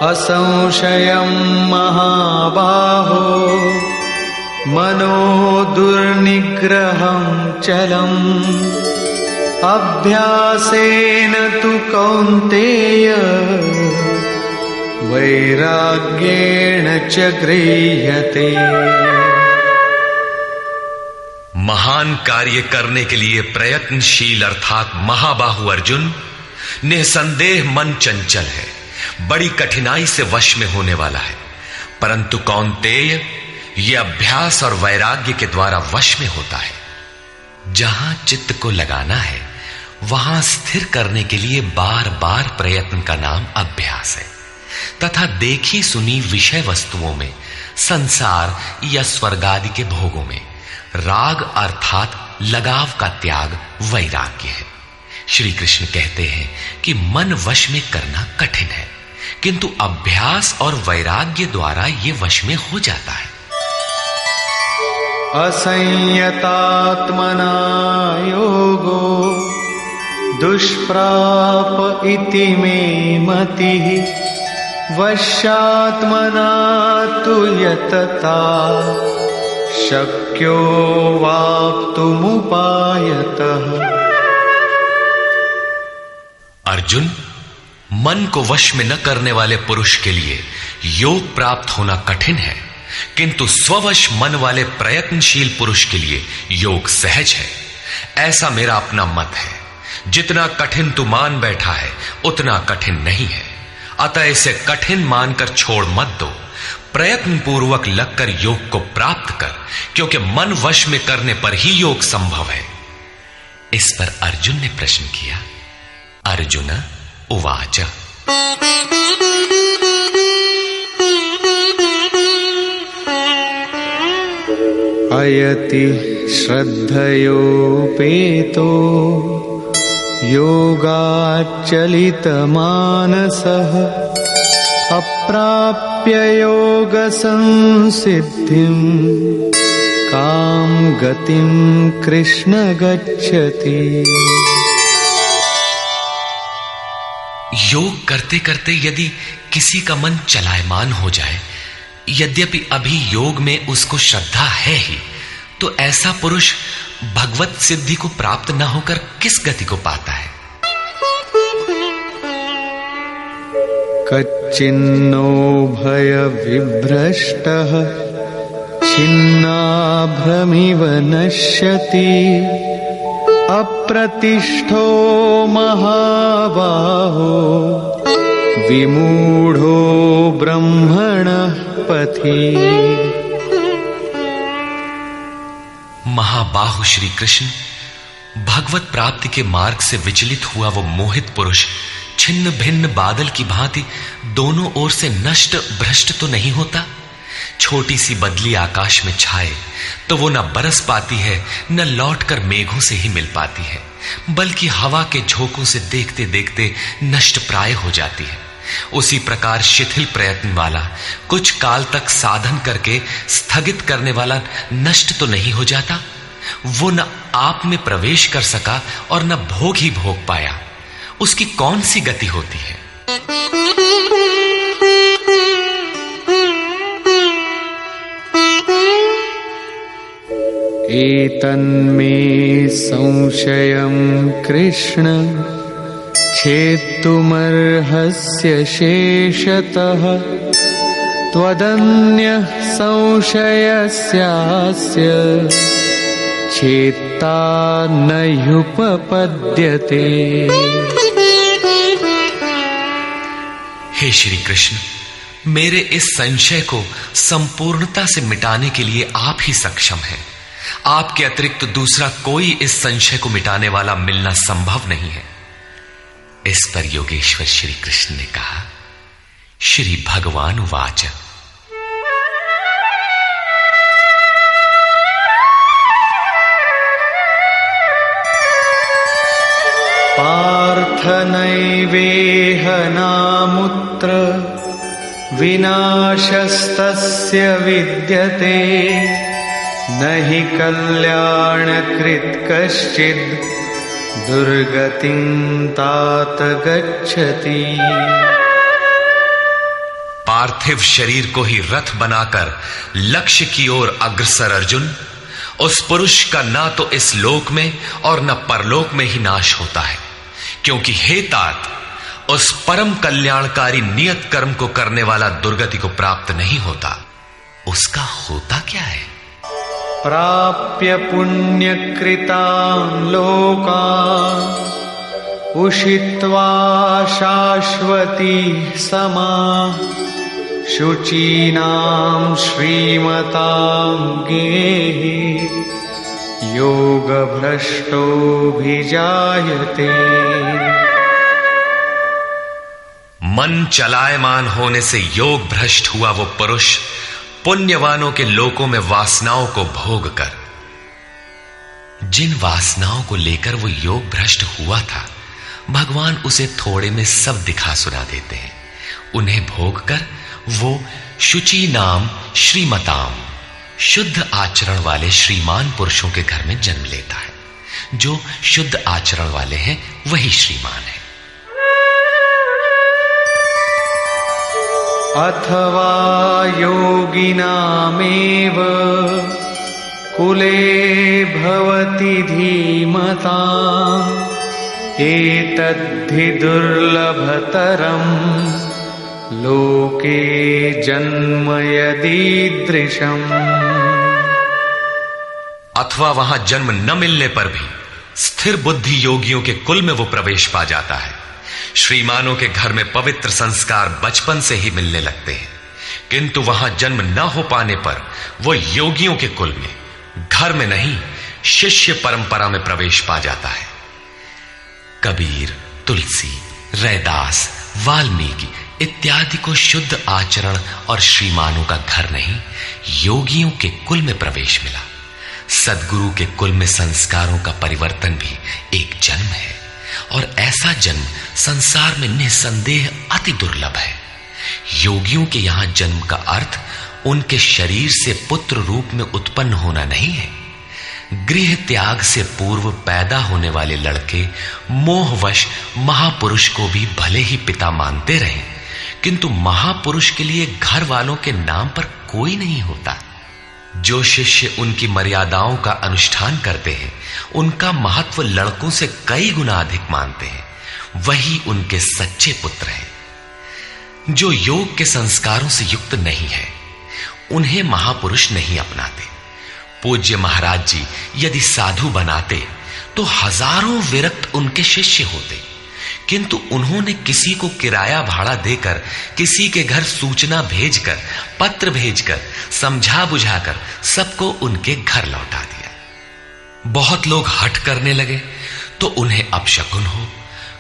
असंशयं महाबाहो मनो दुर्निग्रहं चलम् अभ्यासेन तु कौन्तेय वैराग्येण च गृह्यते। महान कार्य करने के लिए प्रयत्नशील अर्थात महाबाहु अर्जुन, निसंदेह मन चंचल है, बड़ी कठिनाई से वश में होने वाला है, परंतु कौन्तेय ये अभ्यास और वैराग्य के द्वारा वश में होता है। जहां चित्त को लगाना है वहां स्थिर करने के लिए बार बार प्रयत्न का नाम अभ्यास है, तथा देखी सुनी विषय वस्तुओं में, संसार या स्वर्ग आदि के भोगों में राग अर्थात लगाव का त्याग वैराग्य है। श्री कृष्ण कहते हैं कि मन वश में करना कठिन है, किंतु अभ्यास और वैराग्य द्वारा ये वश में हो जाता है। असंयतात्मना योगो दुष्प्राप इति मे मतिः वश्यात्मना तु यतता शक्यो वाप्तुमुपायतः। अर्जुन, मन को वश में न करने वाले पुरुष के लिए योग प्राप्त होना कठिन है, किंतु स्ववश मन वाले प्रयत्नशील पुरुष के लिए योग सहज है, ऐसा मेरा अपना मत है। जितना कठिन तू मान बैठा है उतना कठिन नहीं है, अतः इसे कठिन मानकर छोड़ मत दो। प्रयत्न पूर्वक लगकर योग को प्राप्त कर, क्योंकि मन वश में करने पर ही योग संभव है। इस पर अर्जुन ने प्रश्न किया। अर्जुन उवाच अयति श्रद्धयोपेतो योगाच्चलितमानसः अप्राप्य योगसंसिद्धिं कां गतिं कृष्ण गच्छति। योग करते करते यदि किसी का मन चलायमान हो जाए, यद्यपि अभी योग में उसको श्रद्धा है ही, तो ऐसा पुरुष भगवत सिद्धि को प्राप्त न होकर किस गति को पाता है? कच्चिन्नो भय विभ्रष्टः छिन्नाभ्रमिव नश्यति अप्रतिष्ठो महाबाहो विमूढ़ो ब्रह्मणः पथि। महाबाहु श्री कृष्ण, भगवत प्राप्ति के मार्ग से विचलित हुआ वो मोहित पुरुष छिन्न भिन्न बादल की भांति दोनों ओर से नष्ट भ्रष्ट तो नहीं होता। छोटी सी बदली आकाश में छाए तो वो न बरस पाती है, न लौटकर मेघों से ही मिल पाती है, बल्कि हवा के झोंकों से देखते देखते नष्ट प्राय हो जाती है। उसी प्रकार शिथिल प्रयत्न वाला, कुछ काल तक साधन करके स्थगित करने वाला नष्ट तो नहीं हो जाता। वो न आप में प्रवेश कर सका और न भोग ही भोग पाया, उसकी कौन सी गति होती है? एतन्मे संशयं कृष्ण छेत्तुमर्हस्य शेषतः त्वदन्यः संशयस्यास्य छेत्ता न ह्युपपद्यते। हे श्री कृष्ण, मेरे इस संशय को संपूर्णता से मिटाने के लिए आप ही सक्षम हैं। आपके अतिरिक्त दूसरा कोई इस संशय को मिटाने वाला मिलना संभव नहीं है। इस पर योगेश्वर श्री कृष्ण ने कहा। श्री भगवान उवाच पार्थ नैवेह नामुत्र विनाशस्तस्य विद्यते न हि कल्याणकृत् कश्चित् दुर्गतिं तात गच्छति। पार्थिव शरीर को ही रथ बनाकर लक्ष्य की ओर अग्रसर अर्जुन, उस पुरुष का ना तो इस लोक में और न परलोक में ही नाश होता है, क्योंकि हे तात, उस परम कल्याणकारी नियत कर्म को करने वाला दुर्गति को प्राप्त नहीं होता। उसका होता क्या है? प्राप्य पुण्यकृतान् लोकान् उषित्वा शाश्वती समाः शुचीनां श्रीमतां गेहि योगभ्रष्टोऽभिजायते। मन चलायमान होने से योग भ्रष्ट हुआ वो पुरुष पुण्यवानों के लोकों में वासनाओं को भोग कर, जिन वासनाओं को लेकर वो योग भ्रष्ट हुआ था, भगवान उसे थोड़े में सब दिखा सुना देते हैं। उन्हें भोग कर वो शुचि नाम श्रीमताम, शुद्ध आचरण वाले श्रीमान पुरुषों के घर में जन्म लेता है। जो शुद्ध आचरण वाले हैं वही श्रीमान है। अथवा योगिनामेव कुले भवति धीमताम् एतद्धि दुर्लभतरम् लोके जन्म यदीदृशम्। अथवा वहां जन्म न मिलने पर भी स्थिर बुद्धि योगियों के कुल में वो प्रवेश पा जाता है। श्रीमानों के घर में पवित्र संस्कार बचपन से ही मिलने लगते हैं, किंतु वहां जन्म न हो पाने पर वो योगियों के कुल में, घर में नहीं, शिष्य परंपरा में प्रवेश पा जाता है। कबीर, तुलसी, रैदास, वाल्मीकि इत्यादि को शुद्ध आचरण और श्रीमानों का घर नहीं, योगियों के कुल में प्रवेश मिला। सद्गुरु के कुल में संस्कारों का परिवर्तन भी एक जन्म है, और ऐसा जन्म संसार में निसंदेह अति दुर्लभ है। योगियों के यहां जन्म का अर्थ उनके शरीर से पुत्र रूप में उत्पन्न होना नहीं है। गृह त्याग से पूर्व पैदा होने वाले लड़के मोहवश महापुरुष को भी भले ही पिता मानते रहे, किंतु महापुरुष के लिए घर वालों के नाम पर कोई नहीं होता। जो शिष्य उनकी मर्यादाओं का अनुष्ठान करते हैं, उनका महत्व लड़कों से कई गुना अधिक मानते हैं, वही उनके सच्चे पुत्र हैं। जो योग के संस्कारों से युक्त नहीं है, उन्हें महापुरुष नहीं अपनाते। पूज्य महाराज जी यदि साधु बनाते तो हजारों विरक्त उनके शिष्य होते, किंतु उन्होंने किसी को किराया भाड़ा देकर, किसी के घर सूचना भेजकर, पत्र भेजकर, समझा बुझाकर सबको उनके घर लौटा दिया। बहुत लोग हट करने लगे तो उन्हें अपशकुन हो,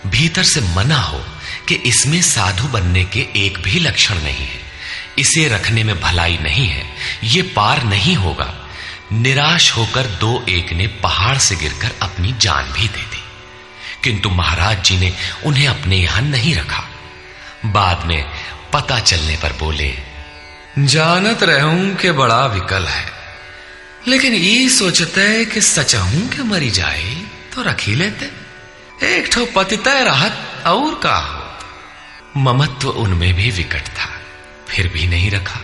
भीतर से मना हो कि इसमें साधु बनने के एक भी लक्षण नहीं है, इसे रखने में भलाई नहीं है, ये पार नहीं होगा। निराश होकर दो एक ने पहाड़ से गिरकर अपनी जान भी दे दी, किंतु महाराज जी ने उन्हें अपने यहां नहीं रखा। बाद में पता चलने पर बोले, जानत रहूं कि बड़ा विकल है, लेकिन ये सोचते है कि सचहूं के मरी जाए तो रख ही लेते, एक ठो पतितय राहत और का हो। ममत्व उनमें भी विकट था, फिर भी नहीं रखा।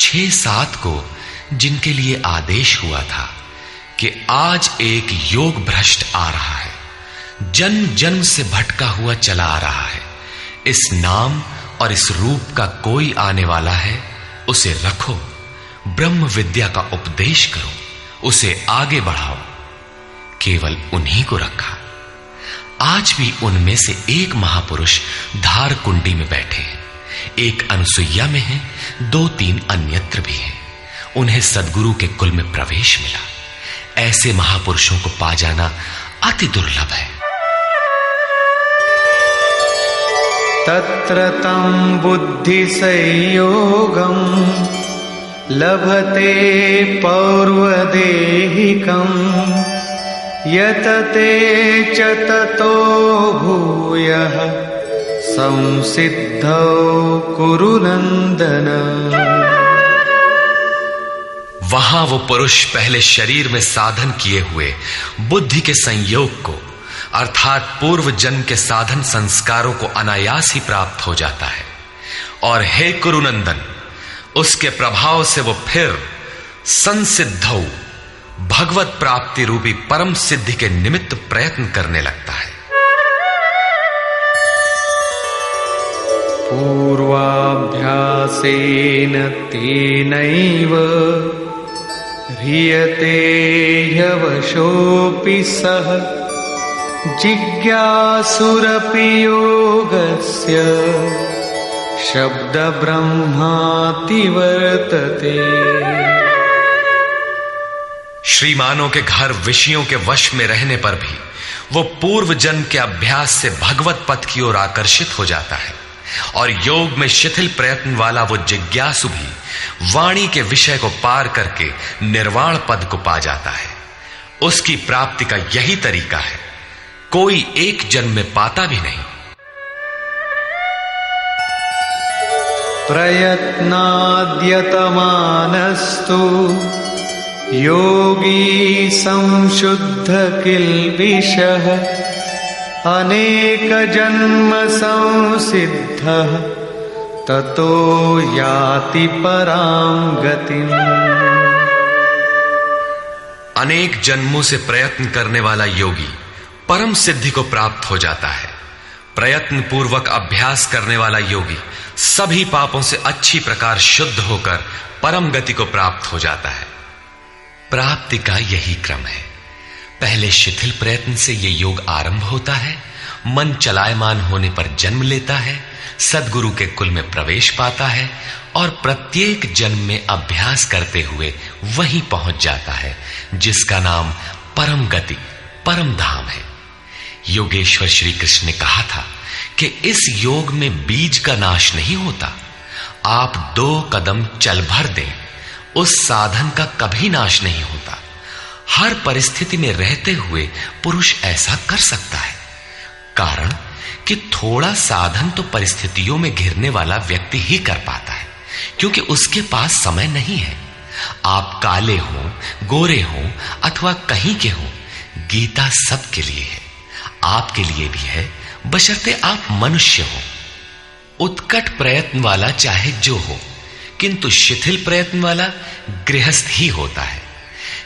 6-7 को जिनके लिए आदेश हुआ था कि आज एक योग भ्रष्ट आ रहा है, जन्म जन्म से भटका हुआ चला आ रहा है, इस नाम और इस रूप का कोई आने वाला है, उसे रखो, ब्रह्म विद्या का उपदेश करो, उसे आगे बढ़ाओ। केवल उन्हीं को रखा। आज भी उनमें से एक महापुरुष धार कुंडी में बैठे हैं, एक अनसुईया में है, 2-3 अन्यत्र भी हैं। उन्हें सद्गुरु के कुल में प्रवेश मिला। ऐसे महापुरुषों को पा जाना अति दुर्लभ है। तत्र तं बुद्धि संयोगं लभते पौर्वदेहिकं यतते च ततो भूयः संसिद्धौ कुरु नंदन। वहां वो पुरुष पहले शरीर में साधन किए हुए बुद्धि के संयोग को, अर्थात पूर्व जन्म के साधन संस्कारों को अनायास ही प्राप्त हो जाता है, और हे कुरुनंदन, उसके प्रभाव से वो फिर संसिद्धौ भगवत प्राप्ति रूपी परम सिद्धि के निमित्त प्रयत्न करने लगता है। पूर्वाभ्यासेन तेनैव ह्रियते ह्यवशोऽपि सः जिज्ञासुरपि योगस्य शब्द ब्रह्माति वर्तते। श्रीमानों के घर विषयों के वश में रहने पर भी वो पूर्व जन्म के अभ्यास से भगवत पथ की ओर आकर्षित हो जाता है, और योग में शिथिल प्रयत्न वाला वो जिज्ञासु भी वाणी के विषय को पार करके निर्वाण पद को पा जाता है। उसकी प्राप्ति का यही तरीका है, कोई एक जन्म में पाता भी नहीं। प्रयत्नाद्यतमानस्तु योगी संशुद्ध किल्बिषः अनेक जन्म संसिद्धः ततो याति परां गतिम्। अनेक जन्मों से प्रयत्न करने वाला योगी परम सिद्धि को प्राप्त हो जाता है, प्रयत्न पूर्वक अभ्यास करने वाला योगी सभी पापों से अच्छी प्रकार शुद्ध होकर परम गति को प्राप्त हो जाता है। प्राप्ति का यही क्रम है। पहले शिथिल प्रयत्न से यह योग आरंभ होता है, मन चलायमान होने पर जन्म लेता है, सद्गुरु के कुल में प्रवेश पाता है और प्रत्येक जन्म में अभ्यास करते हुए वहीं पहुंच जाता है जिसका नाम परम गति, परम धाम है। योगेश्वर श्री कृष्ण ने कहा था कि इस योग में बीज का नाश नहीं होता। आप 2 कदम चल भर दें, उस साधन का कभी नाश नहीं होता। हर परिस्थिति में रहते हुए पुरुष ऐसा कर सकता है। कारण कि थोड़ा साधन तो परिस्थितियों में घिरने वाला व्यक्ति ही कर पाता है, क्योंकि उसके पास समय नहीं है। आप काले हो, गोरे हो अथवा कहीं के हो, गीता सबके लिए है, आपके लिए भी है, बशर्ते आप मनुष्य हो। उत्कट प्रयत्न वाला चाहे जो हो, किंतु शिथिल प्रयत्न वाला गृहस्थ ही होता है।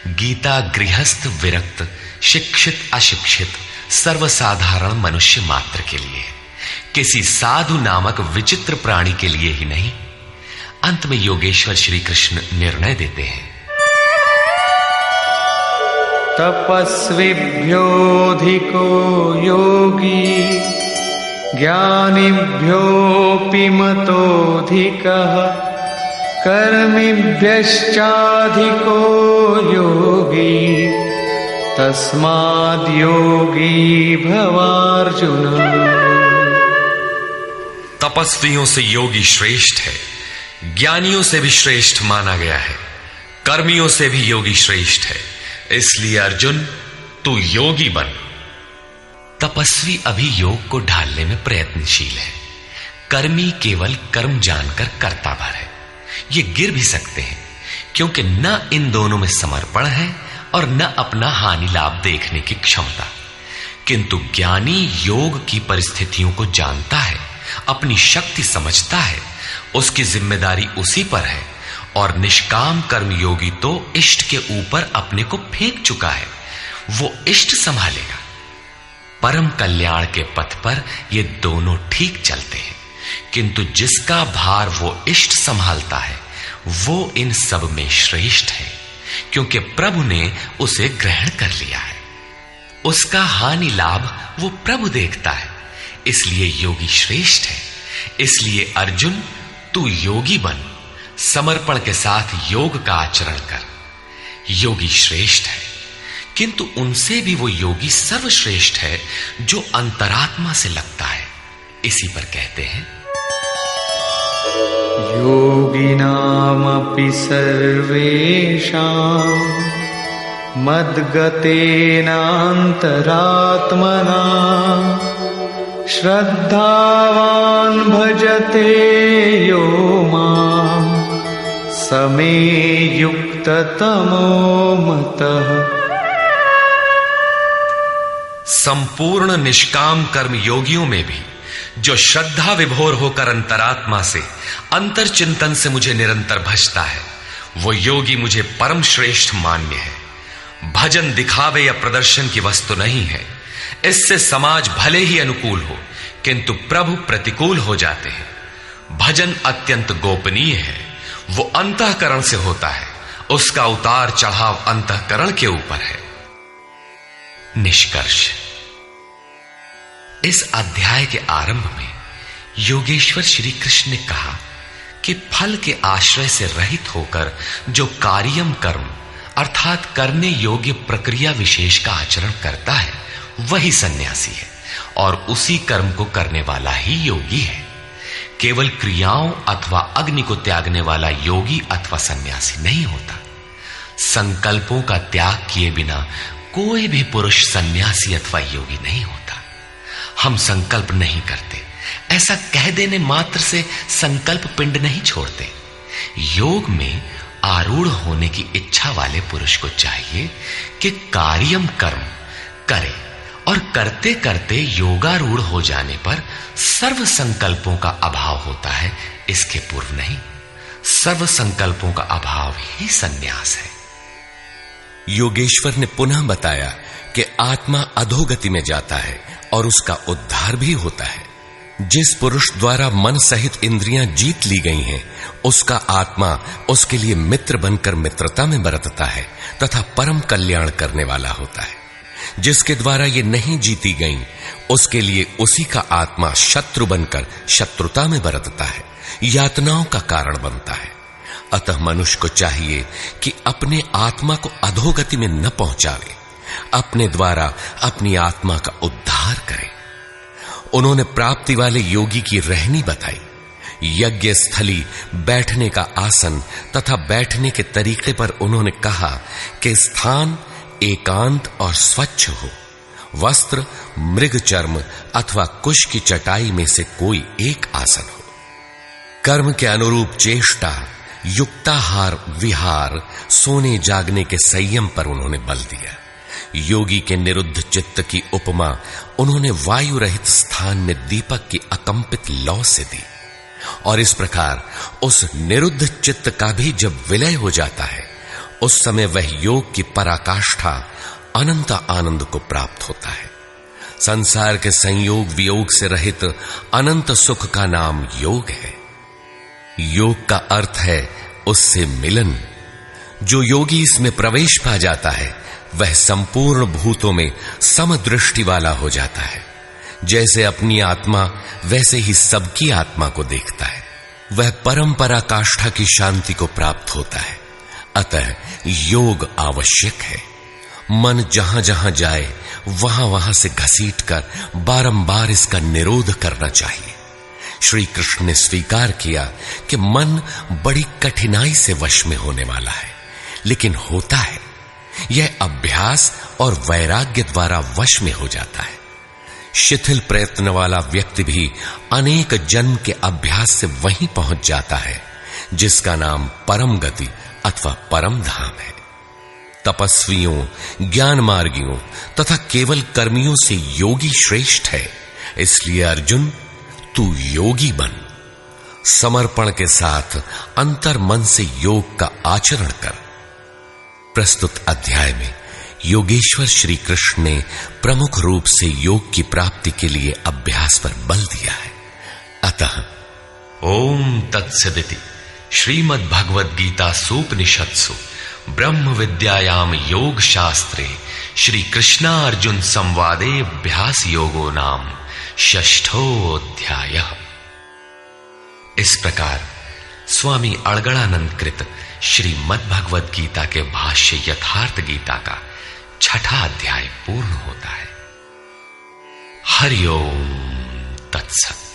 गीता गृहस्थ, विरक्त, शिक्षित, अशिक्षित, सर्वसाधारण मनुष्य मात्र के लिए है, किसी साधु नामक विचित्र प्राणी के लिए ही नहीं। अंत में योगेश्वर श्री कृष्ण निर्णय देते हैं, तपस्विभ्योऽधिको योगी ज्ञानिभ्योऽपि मतोऽधिकः कर्मिभ्यश्चाधिको योगी तस्माद्योगी भवार्जुन। तपस्वियों से योगी श्रेष्ठ है, ज्ञानियों से भी श्रेष्ठ माना गया है, कर्मियों से भी योगी श्रेष्ठ है। इसलिए अर्जुन, तू योगी बन। तपस्वी अभी योग को ढालने में प्रयत्नशील है, कर्मी केवल कर्म जानकर करता भर है। ये गिर भी सकते हैं, क्योंकि न इन दोनों में समर्पण है और न अपना हानि लाभ देखने की क्षमता। किंतु ज्ञानी योग की परिस्थितियों को जानता है, अपनी शक्ति समझता है, उसकी जिम्मेदारी उसी पर है। और निष्काम कर्मयोगी तो इष्ट के ऊपर अपने को फेंक चुका है, वो इष्ट संभालेगा। परम कल्याण के पथ पर ये दोनों ठीक चलते हैं, किंतु जिसका भार वो इष्ट संभालता है वो इन सब में श्रेष्ठ है, क्योंकि प्रभु ने उसे ग्रहण कर लिया है। उसका हानि लाभ वो प्रभु देखता है, इसलिए योगी श्रेष्ठ है। इसलिए अर्जुन, तू योगी बन, समर्पण के साथ योग का आचरण कर। योगी श्रेष्ठ है, किंतु उनसे भी वो योगी सर्वश्रेष्ठ है जो अंतरात्मा से लगता है। इसी पर कहते हैं, योगिनामपि सर्वेषां मद्गतेनान्तरात्मना श्रद्धावान् भजते यो मां समे युक्ततमो मतः। संपूर्ण निष्काम कर्म योगियों में भी जो श्रद्धा विभोर होकर अंतरात्मा से, अंतर चिंतन से मुझे निरंतर भजता है, वो योगी मुझे परम श्रेष्ठ मान्य है। भजन दिखावे या प्रदर्शन की वस्तु नहीं है। इससे समाज भले ही अनुकूल हो, किंतु प्रभु प्रतिकूल हो जाते हैं। भजन अत्यंत गोपनीय है, वो अंतःकरण से होता है, उसका उतार चढ़ाव अंतःकरण के ऊपर है। निष्कर्ष, इस अध्याय के आरंभ में योगेश्वर श्री कृष्ण ने कहा कि फल के आश्रय से रहित होकर जो कार्यम कर्म अर्थात करने योग्य प्रक्रिया विशेष का आचरण करता है वही सन्यासी है, और उसी कर्म को करने वाला ही योगी है। केवल क्रियाओं अथवा अग्नि को त्यागने वाला योगी अथवा सन्यासी नहीं होता। संकल्पों का त्याग किए बिना कोई भी पुरुष सन्यासी अथवा योगी नहीं होता। हम संकल्प नहीं करते, ऐसा कह देने मात्र से संकल्प पिंड नहीं छोड़ते। योग में आरूढ़ होने की इच्छा वाले पुरुष को चाहिए कि कार्यम कर्म करे, और करते करते योगारूढ़ हो जाने पर सर्व संकल्पों का अभाव होता है, इसके पूर्व नहीं। सर्व संकल्पों का अभाव ही संन्यास है। योगेश्वर ने पुनः बताया कि आत्मा अधोगति में जाता है और उसका उद्धार भी होता है। जिस पुरुष द्वारा मन सहित इंद्रियां जीत ली गई हैं, उसका आत्मा उसके लिए मित्र बनकर मित्रता में बरतता है तथा परम कल्याण करने वाला होता है। जिसके द्वारा ये नहीं जीती गई, उसके लिए उसी का आत्मा शत्रु बनकर शत्रुता में बरतता है, यातनाओं का कारण बनता है। अतः मनुष्य को चाहिए कि अपने आत्मा को अधोगति में न पहुंचावे, अपने द्वारा अपनी आत्मा का उद्धार करे। उन्होंने प्राप्ति वाले योगी की रहनी बताई। यज्ञ स्थली, बैठने का आसन तथा बैठने के तरीके पर उन्होंने कहा कि स्थान एकांत और स्वच्छ हो, वस्त्र मृग चर्म अथवा कुश की चटाई में से कोई एक आसन हो। कर्म के अनुरूप चेष्टा, युक्ताहार विहार, सोने जागने के संयम पर उन्होंने बल दिया। योगी के निरुद्ध चित्त की उपमा उन्होंने वायु रहित स्थान में दीपक की अकंपित लौ से दी, और इस प्रकार उस निरुद्ध चित्त का भी जब विलय हो जाता है, उस समय वह योग की पराकाष्ठा अनंत आनंद को प्राप्त होता है। संसार के संयोग वियोग से रहित अनंत सुख का नाम योग है। योग का अर्थ है उससे मिलन। जो योगी इसमें प्रवेश पा जाता है, वह संपूर्ण भूतों में समदृष्टि वाला हो जाता है। जैसे अपनी आत्मा वैसे ही सबकी आत्मा को देखता है। वह परम पराकाष्ठा की शांति को प्राप्त होता है। अतः योग आवश्यक है। मन जहां जहां जाए वहां वहां से घसीटकर बारंबार इसका निरोध करना चाहिए। श्री कृष्ण ने स्वीकार किया कि मन बड़ी कठिनाई से वश में होने वाला है, लेकिन होता है। यह अभ्यास और वैराग्य द्वारा वश में हो जाता है। शिथिल प्रयत्न वाला व्यक्ति भी अनेक जन्म के अभ्यास से वहीं पहुंच जाता है जिसका नाम परम गति अथवा परम धाम है। तपस्वियों, ज्ञान मार्गियों तथा केवल कर्मियों से योगी श्रेष्ठ है। इसलिए अर्जुन, तू योगी बन। समर्पण के साथ अंतर मन से योग का आचरण कर। प्रस्तुत अध्याय में योगेश्वर श्री कृष्ण ने प्रमुख रूप से योग की प्राप्ति के लिए अभ्यास पर बल दिया है। अतः ओम तत्सदिति श्रीमद् भगवद गीता सूपनिषत्सु ब्रह्म विद्यायाम योग शास्त्रे श्री कृष्णा अर्जुन संवादे अभ्यास योगो नाम षष्ठोऽध्यायः। इस प्रकार स्वामी अड़गड़ानंद कृत श्रीमद् भगवद गीता के भाष्य यथार्थ गीता का छठा अध्याय पूर्ण होता है। हरि ओम तत्सत।